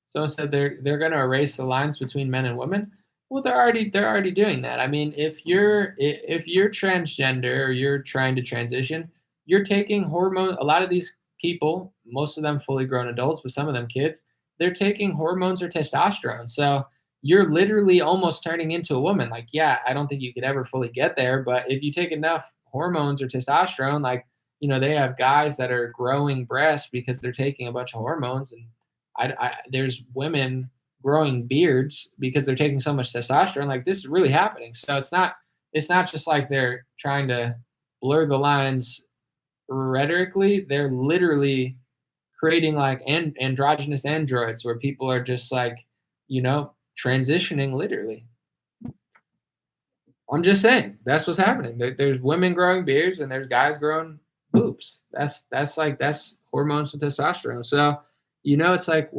Speaker 1: Someone said they're going to erase the lines between men and women. Well, they're already doing that. I mean, if you're transgender or you're trying to transition, you're taking hormone. A lot of these people, most of them fully grown adults, but some of them kids, they're taking hormones or testosterone. So you're literally almost turning into a woman. Like, yeah, I don't think you could ever fully get there, but if you take enough hormones or testosterone, like they have guys that are growing breasts because they're taking a bunch of hormones, and there's women growing beards because they're taking so much testosterone. Like this is really happening. So it's not just like they're trying to blur the lines rhetorically. They're literally creating like androgynous androids where people are just like, transitioning literally. I'm just saying that's what's happening. There's women growing beards and there's guys growing boobs. That's hormones and testosterone. So it's like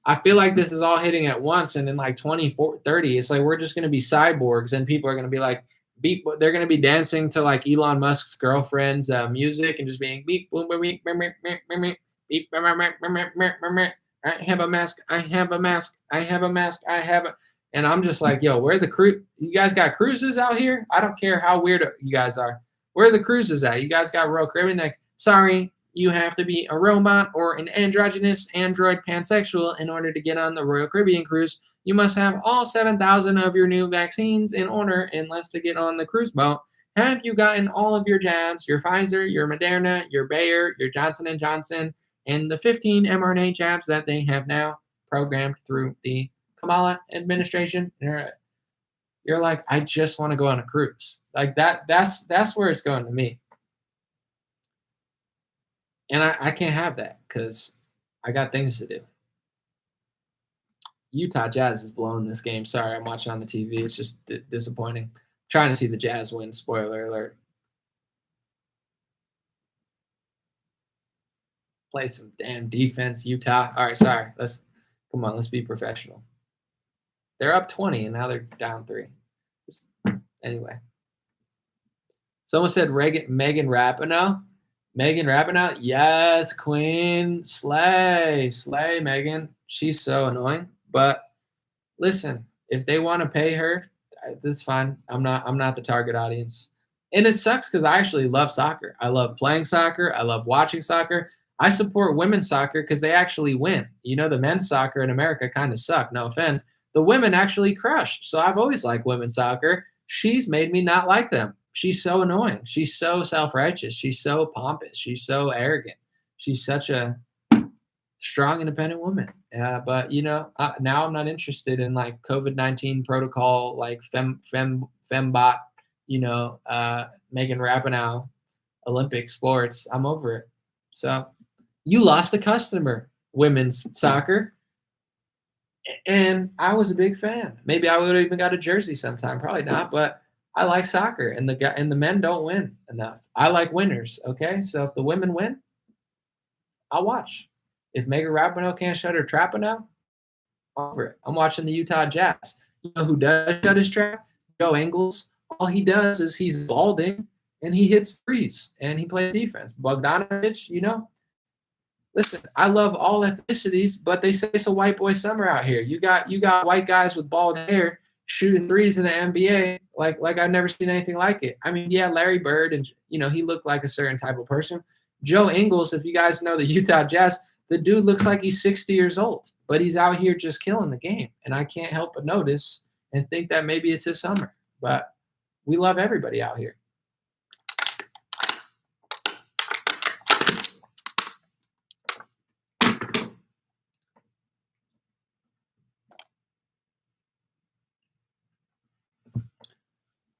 Speaker 1: I feel like this is all hitting at once, and in like 2030, it's like we're just going to be cyborgs, and people are going to be like they're going to be dancing to like Elon Musk's girlfriend's music and just being beep boom boom beep beep beep beep beep beep. I have a mask. I have a mask. I have a mask. I have a. And I'm just like, yo, where are the crew? You guys got cruises out here? I don't care how weird you guys are. Where are the cruises at? You guys got Royal Caribbean? Like, sorry, you have to be a robot or an androgynous android pansexual in order to get on the Royal Caribbean cruise. You must have all 7,000 of your new vaccines in order unless to get on the cruise boat. Have you gotten all of your jabs, your Pfizer, your Moderna, your Bayer, your Johnson & Johnson, and the 15 mRNA jabs that they have now programmed through the Kamala administration? You're like, I just want to go on a cruise. Like that's where it's going to me. And I can't have that because I got things to do. Utah Jazz is blowing this game. Sorry, I'm watching on the TV. It's just disappointing. Trying to see the Jazz win. Spoiler alert. Play some damn defense, Utah. All right, sorry. Let's be professional. They're up 20 and now they're down 3. Anyway. Someone said Megan Rapinoe. Megan Rapinoe, yes, queen, slay, Megan. She's so annoying. But listen, if they want to pay her, that's fine. I'm not the target audience. And it sucks because I actually love soccer. I love playing soccer. I love watching soccer. I support women's soccer because they actually win. The men's soccer in America kind of suck. No offense. The women actually crushed. So I've always liked women's soccer. She's made me not like them. She's so annoying. She's so self-righteous. She's so pompous. She's so arrogant. She's such a strong, independent woman. But now I'm not interested in like COVID-19 protocol, like fembot, Megan Rapinoe, Olympic sports. I'm over it. So you lost a customer, women's soccer. And I was a big fan. Maybe I would have even got a jersey sometime. Probably not, but I like soccer, and the men don't win enough. I like winners. Okay, so if the women win, I'll watch. If Megan Rapinoe can't shut her trap now, over it. I'm watching the Utah Jazz. You know who does shut his trap? Joe Ingles. All he does is he's balding and he hits threes and he plays defense. Bogdanovich, Listen, I love all ethnicities, but they say it's a white boy summer out here. You got white guys with bald hair shooting threes in the NBA like I've never seen anything like it. I mean, yeah, Larry Bird, and he looked like a certain type of person. Joe Ingles, if you guys know the Utah Jazz, the dude looks like he's 60 years old, but he's out here just killing the game. And I can't help but notice and think that maybe it's his summer. But we love everybody out here.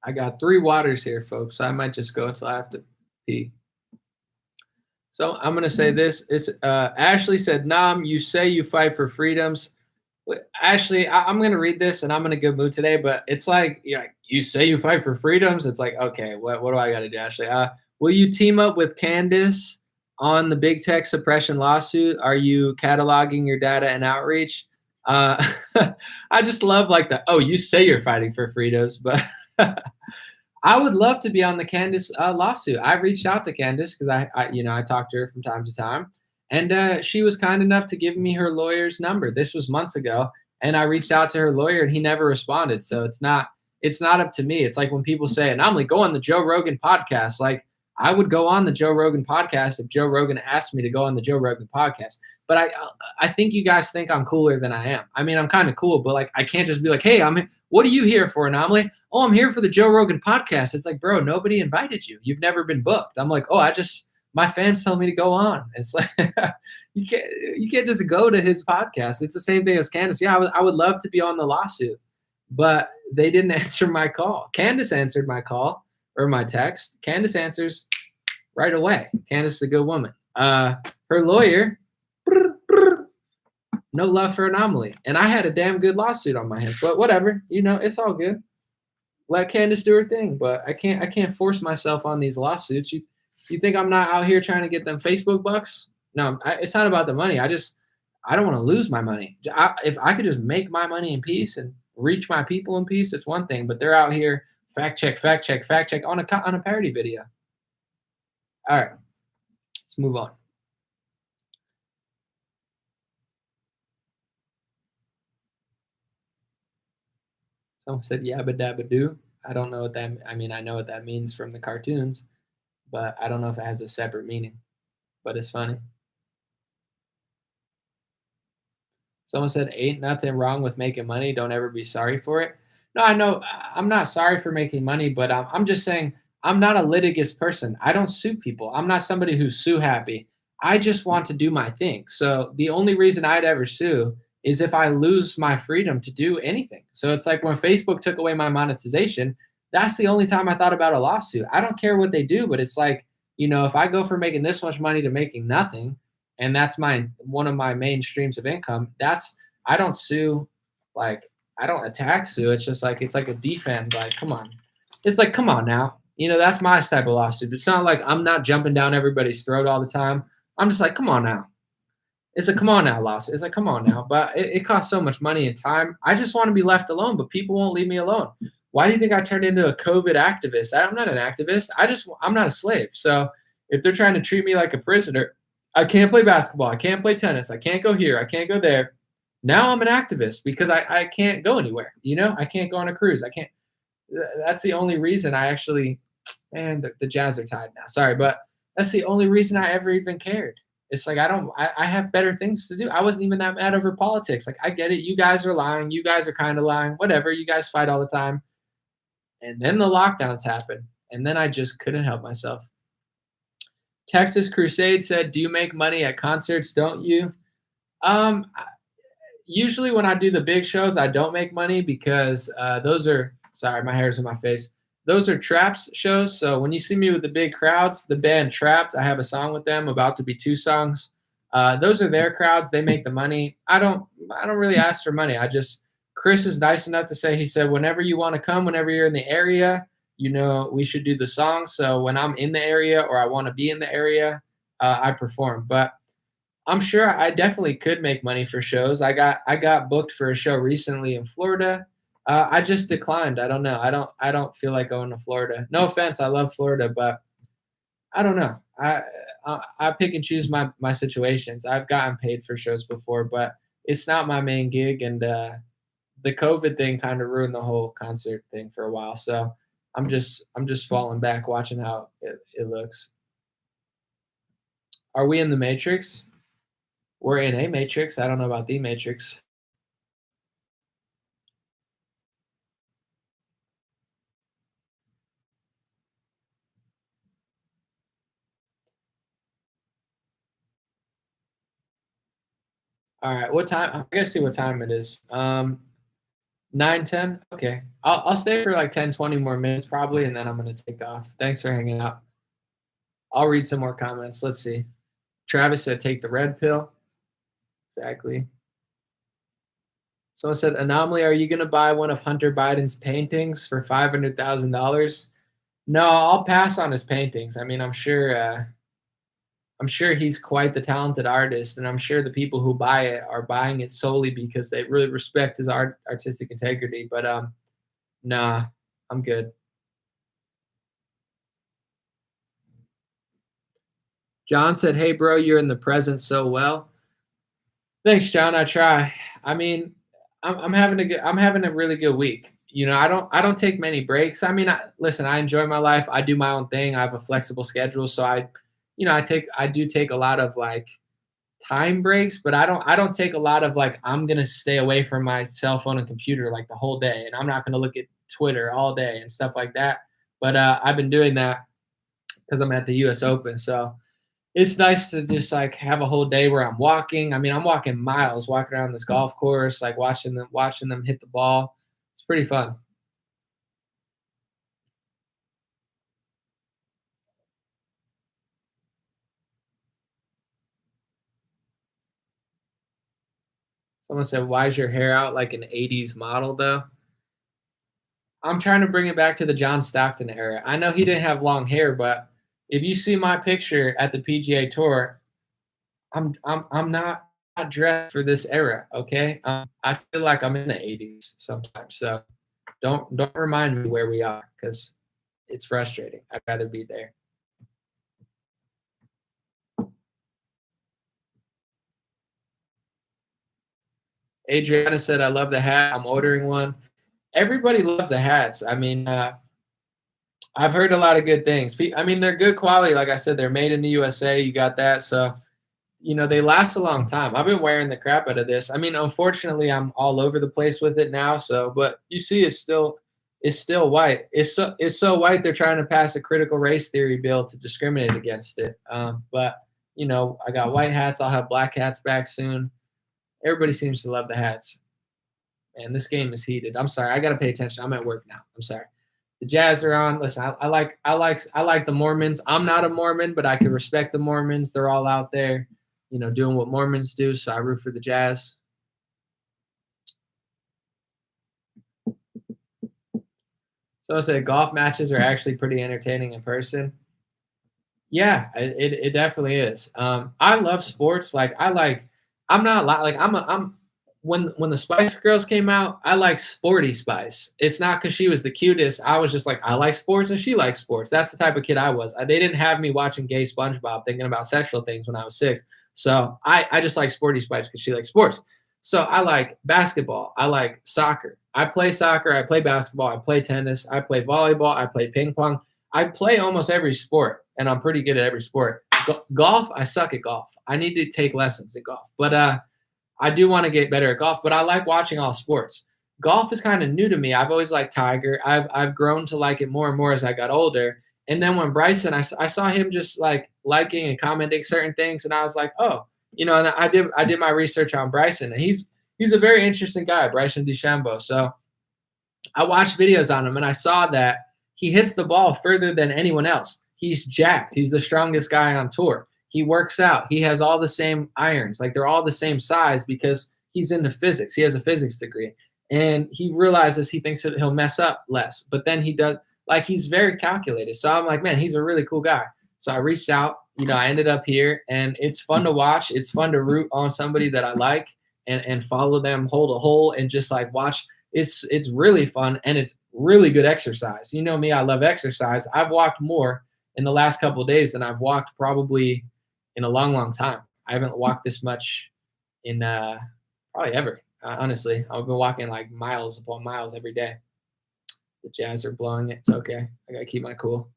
Speaker 1: I got 3 waters here, folks. So I might just go until I have to pee. So I'm gonna say this. It's Ashley said, "Nam, you say you fight for freedoms." Ashley, I'm gonna read this, and I'm in a good mood today. But it's like, yeah, you say you fight for freedoms. It's like, okay, what do I got to do, Ashley? Will you team up with Candace on the big tech suppression lawsuit? Are you cataloging your data and outreach? Uh, I just love like the, oh, you say you're fighting for freedoms, but I would love to be on the Candace lawsuit. I reached out to Candace because I talked to her from time to time, and she was kind enough to give me her lawyer's number. This was months ago, and I reached out to her lawyer, and he never responded. So it's not up to me. It's like when people say, "And I'm like, go on the Joe Rogan podcast." Like I would go on the Joe Rogan podcast if Joe Rogan asked me to go on the Joe Rogan podcast. But I think you guys think I'm cooler than I am. I mean, I'm kind of cool, but like I can't just be like, "Hey, what are you here for, Anomaly?" "Oh, I'm here for the Joe Rogan podcast." It's like, bro, nobody invited you. You've never been booked. I'm like, oh, my fans tell me to go on. It's like you can't just go to his podcast. It's the same thing as Candace. Yeah, I would love to be on the lawsuit, but they didn't answer my call. Candace answered my call or my text. Candace answers right away. Candace is a good woman. Her lawyer, no love for Anomaly. And I had a damn good lawsuit on my hands. But whatever, it's all good. Let Candace do her thing, but I can't force myself on these lawsuits. You think I'm not out here trying to get them Facebook bucks? No, it's not about the money. I don't want to lose my money. If I could just make my money in peace and reach my people in peace, it's one thing. But they're out here fact check on a parody video. All right, let's move on. Someone said yabba dabba doo. I don't know what that. I mean, I know what that means from the cartoons, but I don't know if it has a separate meaning. But it's funny. Someone said, "Ain't nothing wrong with making money. Don't ever be sorry for it." No, I know I'm not sorry for making money, but I'm just saying I'm not a litigious person. I don't sue people. I'm not somebody who's sue happy. I just want to do my thing. So the only reason I'd ever sue is if I lose my freedom to do anything. So it's like when Facebook took away my monetization, that's the only time I thought about a lawsuit. I don't care what they do, but it's like, if I go from making this much money to making nothing, and that's one of my main streams of income. I don't sue, like I don't attack sue. It's like a defend. Like, come on, it's like, come on now. That's my type of lawsuit. It's not like I'm not jumping down everybody's throat all the time. I'm just like, come on now. It's a come on now lawsuit. It's like, come on now. But it costs so much money and time. I just want to be left alone, but people won't leave me alone. Why do you think I turned into a COVID activist? I'm not an activist. I'm not a slave. So if they're trying to treat me like a prisoner, I can't play basketball. I can't play tennis. I can't go here. I can't go there. Now I'm an activist because I can't go anywhere. I can't go on a cruise. I can't. That's the only reason I actually, man, the Jazz are tied now. Sorry, but that's the only reason I ever even cared. It's like I have better things to do. I wasn't even that mad over politics. Like, I get it. You guys are lying. You guys are kind of lying. Whatever. You guys fight all the time. And then the lockdowns happen. And then I just couldn't help myself. Texas Crusade said, "Do you make money at concerts? Don't you?" Um, Usually when I do the big shows, I don't make money because those are, sorry, my hair's in my face. Those are Traps shows. So when you see me with the big crowds, the band Trapped, I have a song with them, about to be 2 songs. Those are their crowds. They make the money. I don't really ask for money. Chris is nice enough to say, he said, whenever you want to come, whenever you're in the area, we should do the song. So when I'm in the area or I want to be in the area, I perform. But I'm sure I definitely could make money for shows. I got booked for a show recently in Florida. I just declined. I don't know. I don't feel like going to Florida. No offense, I love Florida, but I don't know. I pick and choose my situations. I've gotten paid for shows before, but it's not my main gig, and the COVID thing kind of ruined the whole concert thing for a while. So I'm just falling back, watching how it looks. Are we in the Matrix? We're in a Matrix. I don't know about the Matrix. All right, what time? I gotta see what time it is. 9, 10. Okay. I'll stay for like 10, 20 more minutes probably, and then I'm gonna take off. Thanks for hanging out. I'll read some more comments. Let's see. Travis said take the red pill. Exactly. Someone said, Anomaly, are you gonna buy one of Hunter Biden's paintings for $500,000? No, I'll pass on his paintings. I mean, I'm sure he's quite the talented artist, and I'm sure the people who buy it are buying it solely because they really respect his artistic integrity. But nah, I'm good. John said, "Hey, bro, you're in the present so well." Thanks, John. I try. I mean, I'm having a really good week. You know, I don't take many breaks. I mean, listen, I enjoy my life. I do my own thing. I have a flexible schedule, so I do take a lot of like time breaks, but I don't take a lot of like I'm gonna stay away from my cell phone and computer like the whole day, and I'm not gonna look at Twitter all day and stuff like that. But I've been doing that because I'm at the U.S. Open, so it's nice to just like have a whole day where I'm walking. I mean, I'm walking miles, walking around this golf course, like watching them hit the ball. It's pretty fun. Someone said, "Why is your hair out like an '80s model, though?" I'm trying to bring it back to the John Stockton era. I know he didn't have long hair, but if you see my picture at the PGA Tour, I'm not dressed for this era. Okay, I feel like I'm in the '80s sometimes. So don't remind me where we are because it's frustrating. I'd rather be there. Adriana said, "I love the hat. I'm ordering one." Everybody loves the hats. I mean, I've heard a lot of good things. I mean, they're good quality. Like I said, they're made in the USA. You got that. So, you know, they last a long time. I've been wearing the crap out of this. I mean, unfortunately, I'm all over the place with it now. So, but you see, it's still white. It's so white. They're trying to pass a critical race theory bill to discriminate against it. But you know, I got white hats. I'll have black hats back soon. Everybody seems to love the hats. And this game is heated. I'm sorry. I got to pay attention. I'm at work now. I'm sorry. The Jazz are on. Listen, I like the Mormons. I'm not a Mormon, but I can respect the Mormons. They're all out there, you know, doing what Mormons do. So I root for the Jazz. So I say golf matches are actually pretty entertaining in person. Yeah, it definitely is. I love sports. I'm not like I'm when the Spice Girls came out, I like sporty Spice. It's not because she was the cutest. I was just like I like sports and she likes sports. That's the type of kid I was. They didn't have me watching gay SpongeBob thinking about sexual things when I was 6. So I just like sporty Spice because she likes sports. So I like basketball. I like soccer. I play soccer. I play basketball. I play tennis. I play volleyball. I play ping pong. I play almost every sport, and I'm pretty good at every sport. Golf, I suck at golf. I need to take lessons in golf, but I do want to get better at golf. But I like watching all sports. Golf is kind of new to me. I've always liked Tiger. I've grown to like it more and more as I got older. And then when Bryson, I saw him just like liking and commenting certain things, and I was like, oh, you know. And I did my research on Bryson, and he's a very interesting guy, Bryson DeChambeau. So I watched videos on him, and I saw that he hits the ball further than anyone else. He's jacked. He's the strongest guy on tour. He works out. He has all the same irons. Like they're all the same size because he's into physics. He has a physics degree. And he realizes he thinks that he'll mess up less. But then he does, like he's very calculated. So I'm like, man, he's a really cool guy. So I reached out, you know, I ended up here, and it's fun to watch. It's fun to root on somebody that I like and follow them hole to hole and just like watch. It's really fun, and it's really good exercise. You know me, I love exercise. I've walked more in the last couple of days than I've walked probably in a long, long time. I haven't walked this much in probably ever. Honestly, I've been walking like miles upon miles every day. The Jazz are blowing it. It's okay. I gotta keep my cool.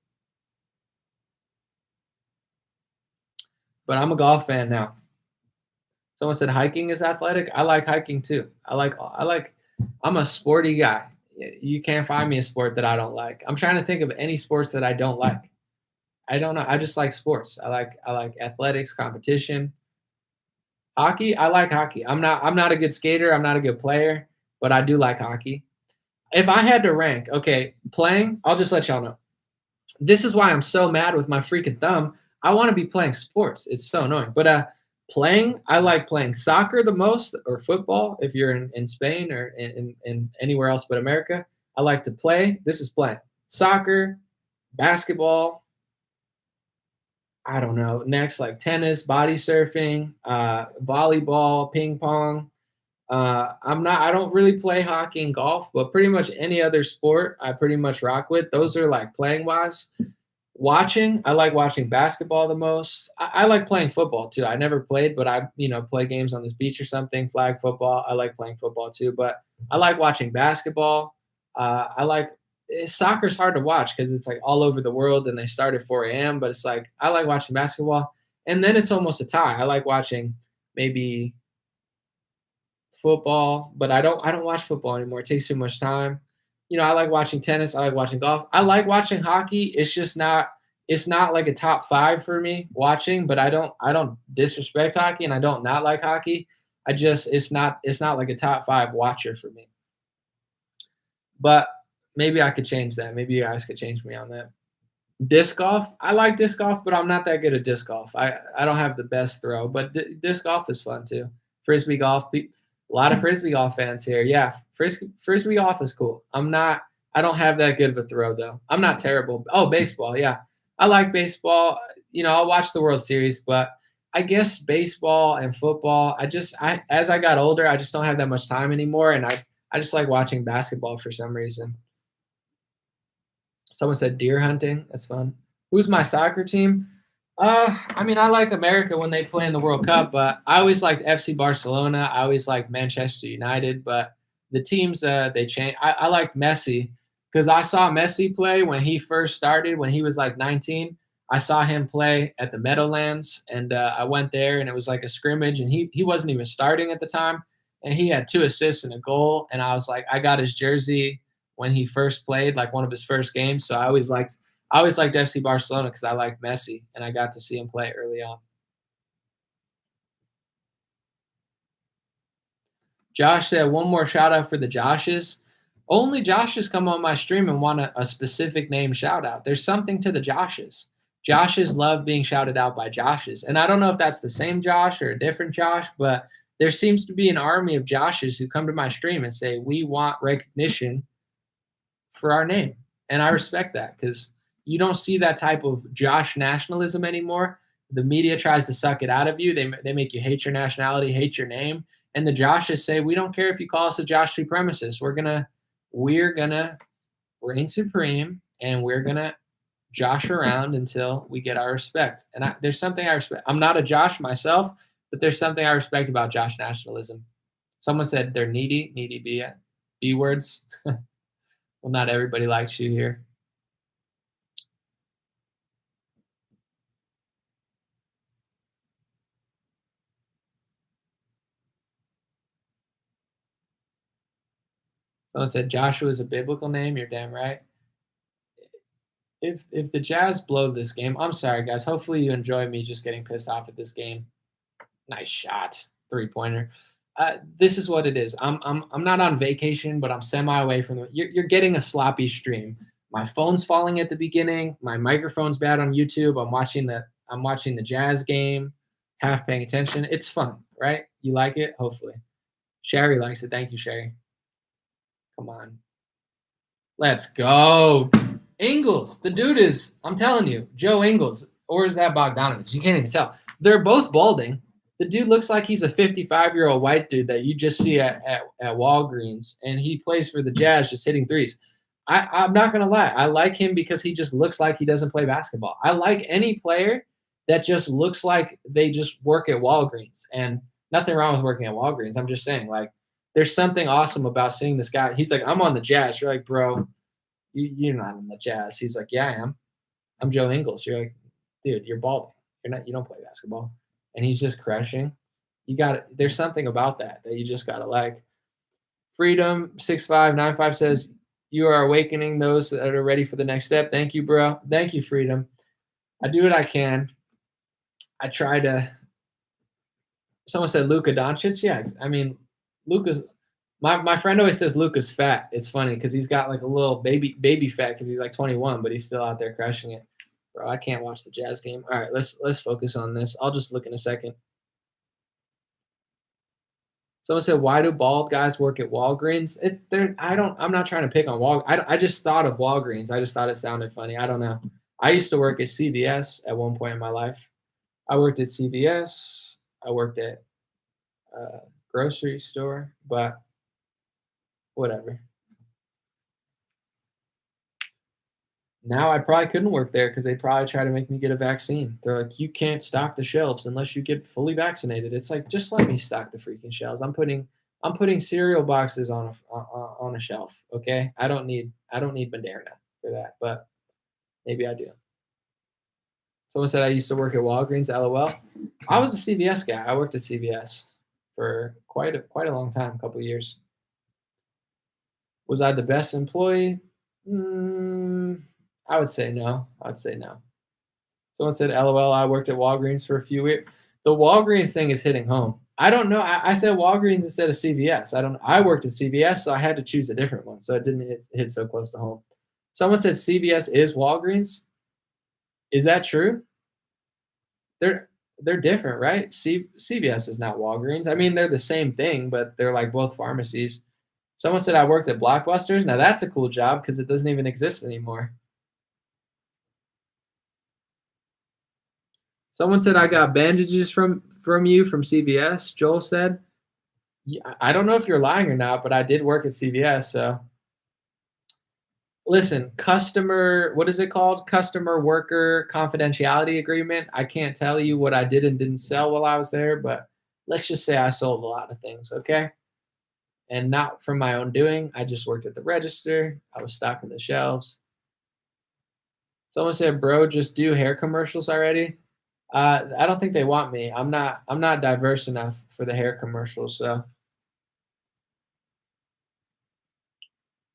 Speaker 1: But I'm a golf fan now. Someone said hiking is athletic. I like hiking too. I'm a sporty guy. You can't find me a sport that I don't like. I'm trying to think of any sports that I don't like. I don't know. I just like sports. I like athletics, competition. Hockey, I like hockey. I'm not a good skater. I'm not a good player, but I do like hockey. If I had to rank, okay, playing, I'll just let y'all know. This is why I'm so mad with my freaking thumb. I want to be playing sports. It's so annoying. But playing, I like playing soccer the most, or football if you're in Spain or in anywhere else but America. I like to play. This is playing. Soccer, basketball, I don't know. Next, like tennis, body surfing, volleyball, ping pong. I don't really play hockey and golf, but pretty much any other sport I pretty much rock with. Those are like playing wise. Watching, I like watching basketball the most. I like playing football too. I never played, but I, play games on this beach or something, flag football. I like playing football too, but I like watching basketball. I like soccer's hard to watch because it's like all over the world and they start at 4 a.m. But it's like I like watching basketball, and then it's almost a tie. I like watching maybe football, but I don't watch football anymore. It takes too much time. I like watching tennis. I like watching golf. I like watching hockey. It's not like a top five for me watching, but I don't disrespect hockey and I don't not like hockey. It's not like a top five watcher for me. But maybe I could change that. Maybe you guys could change me on that. Disc golf. I like disc golf, but I'm not that good at disc golf. I don't have the best throw, but disc golf is fun too. Frisbee golf. A lot of frisbee golf fans here. Yeah, frisbee golf is cool. I don't have that good of a throw though. I'm not terrible. Oh, baseball. Yeah, I like baseball. I'll watch the World Series, but I guess baseball and football. As I got older, I just don't have that much time anymore, and I just like watching basketball for some reason. Someone said deer hunting. That's fun. Who's my soccer team? I like America when they play in the World Cup, but I always liked FC Barcelona. I always liked Manchester United, but the teams they change. I liked Messi because I saw Messi play when he first started when he was like 19. I saw him play at the Meadowlands, and I went there, and it was like a scrimmage, and he wasn't even starting at the time, and he had 2 assists and a goal, and I was like, I got his jersey when he first played, like one of his first games. So I always liked FC Barcelona because I liked Messi, and I got to see him play early on. Josh said, one more shout out for the Joshes. Only Joshes come on my stream and want a specific name shout out. There's something to the Joshes. Joshes love being shouted out by Joshes. And I don't know if that's the same Josh or a different Josh, but there seems to be an army of Joshes who come to my stream and say, we want recognition for our name. And I respect that because you don't see that type of Josh nationalism anymore. The media tries to suck it out of you. They make you hate your nationality, hate your name. And the Joshes say, we don't care if you call us a Josh supremacist. We're gonna reign supreme, and we're gonna Josh around until we get our respect. And there's something I respect. I'm not a Josh myself, but there's something I respect about Josh nationalism. Someone said they're needy B words. Well, not everybody likes you here. Someone said Joshua is a biblical name. You're damn right. If the Jazz blow this game, I'm sorry, guys. Hopefully you enjoy me just getting pissed off at this game. Nice shot, 3-pointer. This is what it is. I'm not on vacation, but I'm semi away from it. You're getting a sloppy stream. My phone's falling at the beginning. My microphone's bad on YouTube. I'm watching the Jazz game, half paying attention. It's fun, right? You like it? Hopefully. Sherry likes it. Thank you, Sherry. Come on. Let's go. Ingles. The dude is, I'm telling you, Joe Ingles. Or is that Bogdanovich? You can't even tell. They're both balding. The dude looks like he's a 55-year-old white dude that you just see at Walgreens, and he plays for the Jazz just hitting threes. I'm not going to lie. I like him because he just looks like he doesn't play basketball. I like any player that just looks like they just work at Walgreens. And nothing wrong with working at Walgreens. I'm just saying, like, there's something awesome about seeing this guy. He's like, I'm on the Jazz. You're like, bro, you're not on the Jazz. He's like, yeah, I am. I'm Joe Ingles. You're like, dude, you're balding. You don't play basketball. And he's just crushing. There's something about that you just gotta like. Freedom 6595 says, you are awakening those that are ready for the next step. Thank you, bro. Thank you, Freedom. I do what I can. I try to. Someone said Luka Doncic. Yeah, I mean, My friend always says Luka's fat. It's funny because he's got like a little baby fat because he's like 21, but he's still out there crushing it. Bro, I can't watch the Jazz game. All right, let's focus on this. I'll just look in a second. Someone said, "Why do bald guys work at Walgreens?" I'm not trying to pick on I just thought of Walgreens. I just thought it sounded funny. I don't know. I used to work at CVS at one point in my life. I worked at CVS. I worked at a grocery store, but whatever. Now I probably couldn't work there because they probably try to make me get a vaccine. They're like, you can't stock the shelves unless you get fully vaccinated. It's like, just let me stock the freaking shelves. I'm putting cereal boxes on a shelf. Okay, I don't need Moderna for that, but maybe I do. Someone said I used to work at Walgreens. LOL. I was a CVS guy. I worked at CVS for quite a long time, a couple of years. Was I the best employee? I would say no. I would say no. Someone said, LOL, I worked at Walgreens for a few years. The Walgreens thing is hitting home. I don't know. I said Walgreens instead of CVS. I worked at CVS, so I had to choose a different one. So it didn't hit so close to home. Someone said CVS is Walgreens. Is that true? They're different, right? CVS is not Walgreens. I mean, they're the same thing, but they're like both pharmacies. Someone said I worked at Blockbusters. Now that's a cool job because it doesn't even exist anymore. Someone said I got bandages from you from CVS. Joel said, yeah, I don't know if you're lying or not, but I did work at CVS. So listen, what is it called? Customer worker confidentiality agreement. I can't tell you what I did and didn't sell while I was there, but let's just say I sold a lot of things, okay? And not from my own doing. I just worked at the register. I was stocking the shelves. Someone said, bro, just do hair commercials already. I don't think they want me. I'm not diverse enough for the hair commercials, so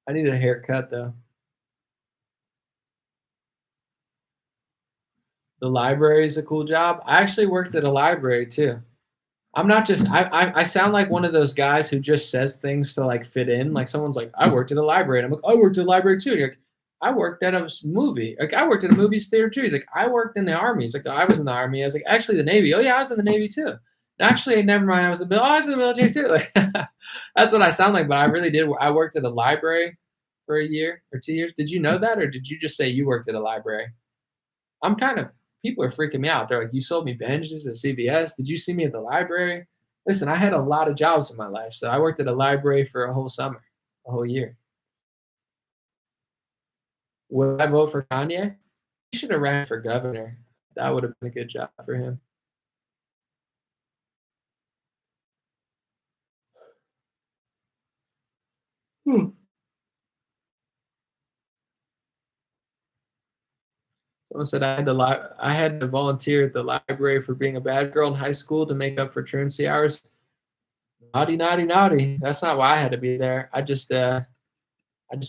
Speaker 1: I need a haircut though. The library is a cool job. I actually worked at a library too. I'm not just I sound like one of those guys who just says things to like fit in. Like someone's like, I worked at a library, and I'm like, I worked at a library too. And you're like, I worked at a movie. Like I worked at a movie theater too. He's like, I worked in the army. He's like, I was in the army. I was like, actually the Navy. Oh yeah, I was in the Navy too. Actually, never mind. I was in the military too. Like that's what I sound like. But I really did. I worked at a library for a year or 2 years. Did you know that, or did you just say you worked at a library? I'm kind of People are freaking me out. They're like, you sold me bandages at CVS. Did you see me at the library? Listen, I had a lot of jobs in my life. So I worked at a library for a whole summer, a whole year. Would I vote for Kanye? He should have ran for governor. That would have been a good job for him. Someone said I had to volunteer at the library for being a bad girl in high school to make up for truancy hours. Naughty, naughty, naughty. That's not why I had to be there. I just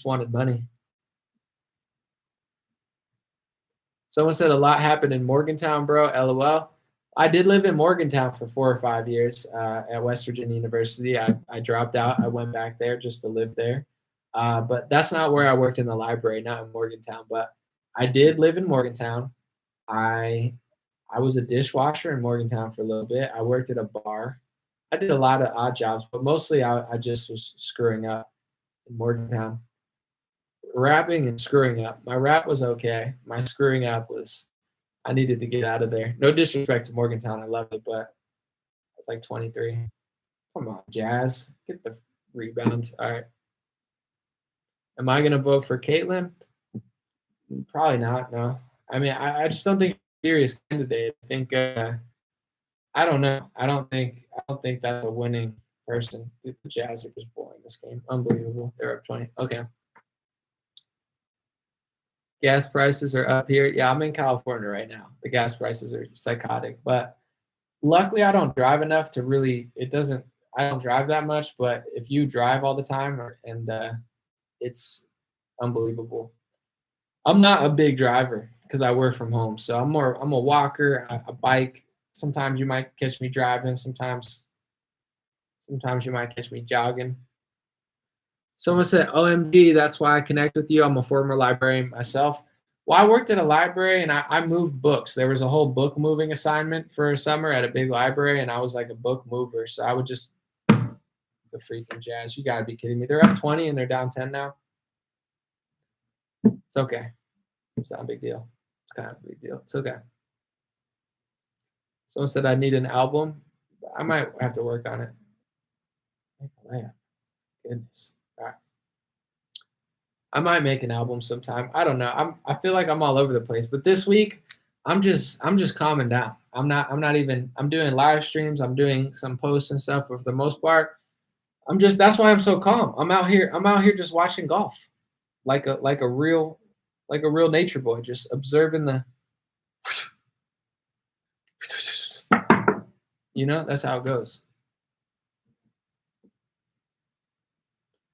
Speaker 1: wanted money. Someone said a lot happened in Morgantown, bro. LOL. I did live in Morgantown for 4 or 5 years at West Virginia University. I dropped out. I went back there just to live there. But that's not where I worked in the library, not in Morgantown. But I did live in Morgantown. I I was a dishwasher in Morgantown for a little bit. I worked at a bar. I did a lot of odd jobs, but mostly I just was screwing up in Morgantown. Rapping and screwing up. My rap was okay. My screwing up was I needed to get out of there. No disrespect to Morgantown, I love it, but I was like 23. Come on, Jazz, get the rebound. All right. Am I gonna vote for Caitlyn? Probably not. No. I mean, I just don't think she's a serious candidate. I think I don't know. I don't think that's a winning person. The Jazz are just boring this game. Unbelievable. They're up 20. Okay. Gas prices are up here. Yeah, I'm in California right now. The gas prices are psychotic, but luckily I don't drive enough to really. I don't drive that much, but if you drive all the time, it's unbelievable. I'm not a big driver because I work from home, so I'm a walker. I bike. Sometimes you might catch me driving. Sometimes you might catch me jogging. Someone said, OMG, that's why I connect with you. I'm a former librarian myself. Well, I worked at a library and I moved books. There was a whole book moving assignment for a summer at a big library, and I was like a book mover. So I would just, the freaking Jazz. You got to be kidding me. They're up 20 and they're down 10 now. It's okay. It's not a big deal. It's kind of a big deal. It's okay. Someone said I need an album. I might have to work on it. Man, goodness. All right. I might make an album sometime. I don't know. I feel like I'm all over the place. But this week, I'm just calming down. I'm doing live streams. I'm doing some posts and stuff. But for the most part, that's why I'm so calm. I'm out here just watching golf. Like a real nature boy, just observing the that's how it goes.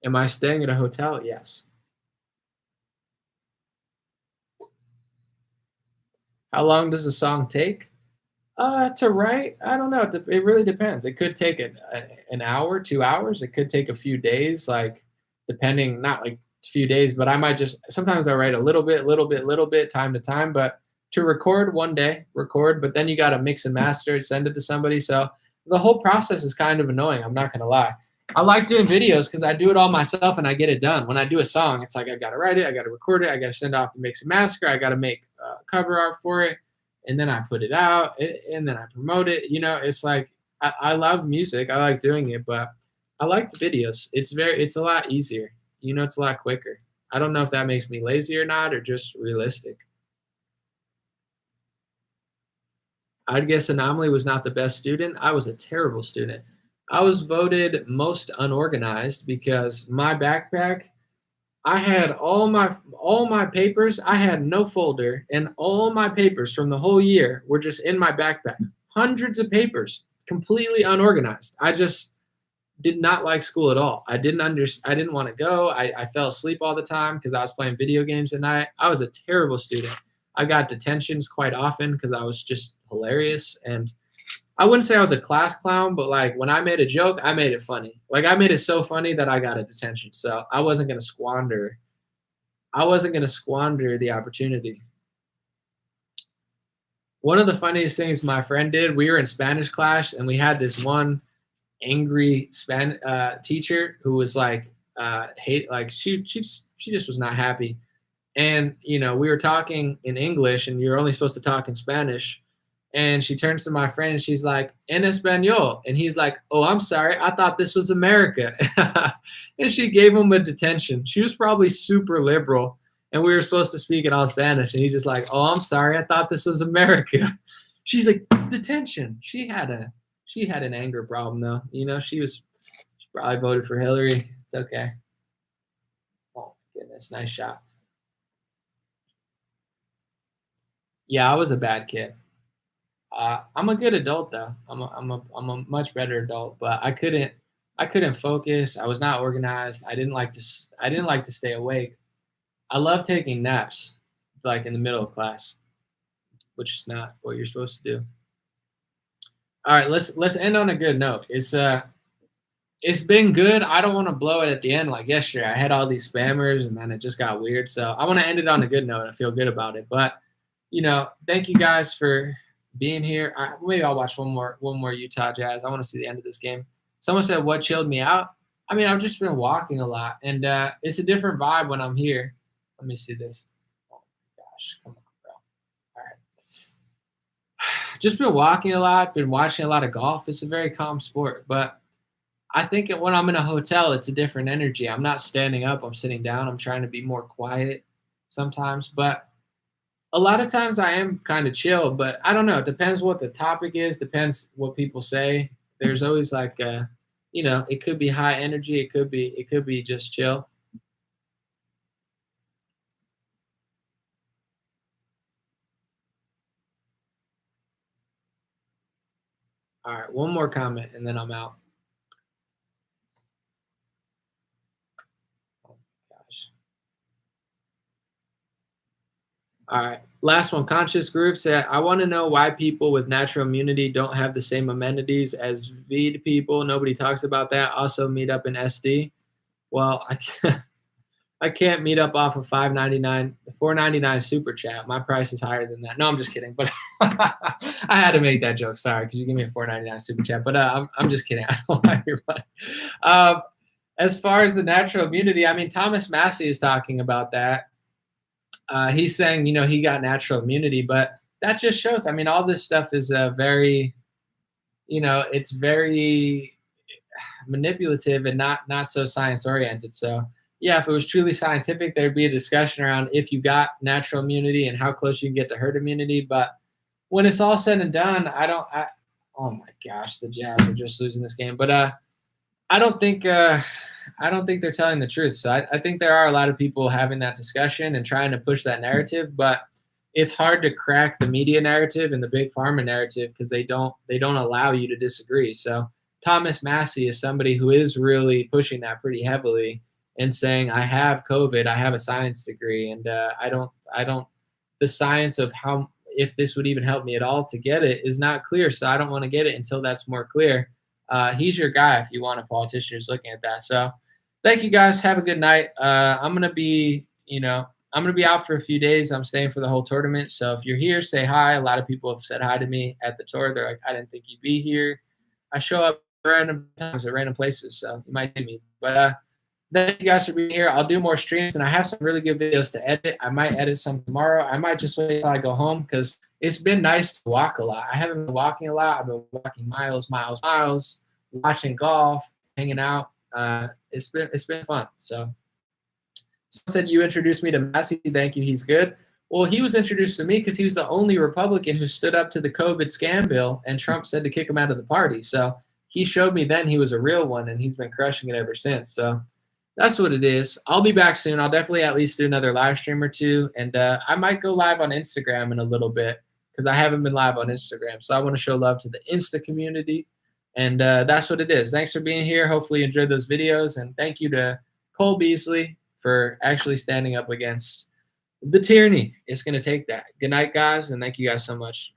Speaker 1: Am I staying at a hotel? Yes. How long does a song take? To write? I don't know. It really depends. It could take an hour, 2 hours. It could take a few days, like depending, not like a few days, but I might sometimes I write a little bit, time to time. But to record one day, but then you got to mix and master it, send it to somebody. So the whole process is kind of annoying. I'm not going to lie. I like doing videos because I do it all myself and I get it done. When I do a song, it's like I got to write it, I got to record it, I got to send it off to mix and master, I got to make cover art for it, and then I put it out, and then I promote it. It's like I love music, I like doing it, but I like the videos. It's a lot easier. It's a lot quicker. I don't know if that makes me lazy or not, or just realistic. I'd guess Anomaly was not the best student. I was a terrible student. I was voted most unorganized because my backpack, I had all my papers. I had no folder, and all my papers from the whole year were just in my backpack. Hundreds of papers, completely unorganized. I just did not like school at all. I didn't want to go. I fell asleep all the time because I was playing video games at night. I was a terrible student. I got detentions quite often because I was just hilarious. And I wouldn't say I was a class clown, but like when I made a joke, I made it funny. Like I made it so funny that I got a detention. So I wasn't going to squander the opportunity. One of the funniest things my friend did, we were in Spanish class and we had this one angry teacher who was like she just was not happy. And we were talking in English and you're only supposed to talk in Spanish. And she turns to my friend and she's like, en español. And he's like, oh, I'm sorry. I thought this was America. And she gave him a detention. She was probably super liberal. And we were supposed to speak in all Spanish. And he's just like, oh, I'm sorry. I thought this was America. She's like, detention. She had an anger problem, though. She probably voted for Hillary. It's okay. Oh, goodness. Nice shot. Yeah, I was a bad kid. I'm a good adult though. I'm a much better adult, but I couldn't focus. I was not organized. I didn't like to stay awake. I love taking naps, like in the middle of class, which is not what you're supposed to do. All right, let's end on a good note. It's been good. I don't want to blow it at the end like yesterday. I had all these spammers and then it just got weird. So I want to end it on a good note. I feel good about it. But thank you guys for being here. Maybe I'll watch one more Utah Jazz. I want to see the end of this game. Someone said what chilled me out. I mean, I've just been walking a lot, and it's a different vibe when I'm here. Let me see this. Oh my gosh, come on, bro. All right. Just been walking a lot. Been watching a lot of golf. It's a very calm sport, but I think when I'm in a hotel, it's a different energy. I'm not standing up. I'm sitting down. I'm trying to be more quiet sometimes, but a lot of times I am kind of chill, but I don't know. It depends what the topic is. Depends what people say. There's always like, it could be high energy. It could be just chill. All right, one more comment and then I'm out. Oh my gosh. All right, last one. Conscious Groove said, I want to know why people with natural immunity don't have the same amenities as VD people. Nobody talks about that. Also meet up in SD. Well, I can't meet up off of $4.99 super chat. My price is higher than that. No, I'm just kidding. But I had to make that joke. Sorry, because you give me a $4.99 super chat. But I'm just kidding. I don't like your money. As far as the natural immunity, I mean, Thomas Massey is talking about that. He's saying, you know, he got natural immunity, but that just shows. I mean, all this stuff is very, you know, it's very manipulative and not so science oriented. So yeah, if it was truly scientific, there'd be a discussion around if you got natural immunity and how close you can get to herd immunity. But when it's all said and done, oh my gosh, the Jazz are just losing this game. But I don't think they're telling the truth. So I think there are a lot of people having that discussion and trying to push that narrative, but it's hard to crack the media narrative and the big pharma narrative because they don't allow you to disagree. So Thomas Massey is somebody who is really pushing that pretty heavily and saying, I have COVID, I have a science degree, and I don't, the science of how, if this would even help me at all to get it is not clear. So I don't want to get it until that's more clear. He's your guy if you want a politician who's looking at that. So thank you guys. Have a good night. I'm going to be out for a few days. I'm staying for the whole tournament. So if you're here, say hi. A lot of people have said hi to me at the tour. They're like, I didn't think you'd be here. I show up random times at random places, so you might see me. But thank you guys for being here. I'll do more streams, and I have some really good videos to edit. I might edit some tomorrow. I might just wait until I go home because it's been nice to walk a lot. I haven't been walking a lot. I've been walking miles, watching golf, hanging out. It's been fun. So said you introduced me to Massey. Thank you. He's good. Well, he was introduced to me because he was the only Republican who stood up to the COVID scam bill, and Trump said to kick him out of the party. So he showed me then he was a real one, and he's been crushing it ever since. So that's what it is. I'll be back soon. I'll definitely at least do another live stream or two, and I might go live on Instagram in a little bit because I haven't been live on Instagram. So I want to show love to the Insta community, and that's what it is. Thanks for being here. Hopefully you enjoyed those videos, and thank you to Cole Beasley for actually standing up against the tyranny. It's going to take that. Good night, guys, and thank you guys so much.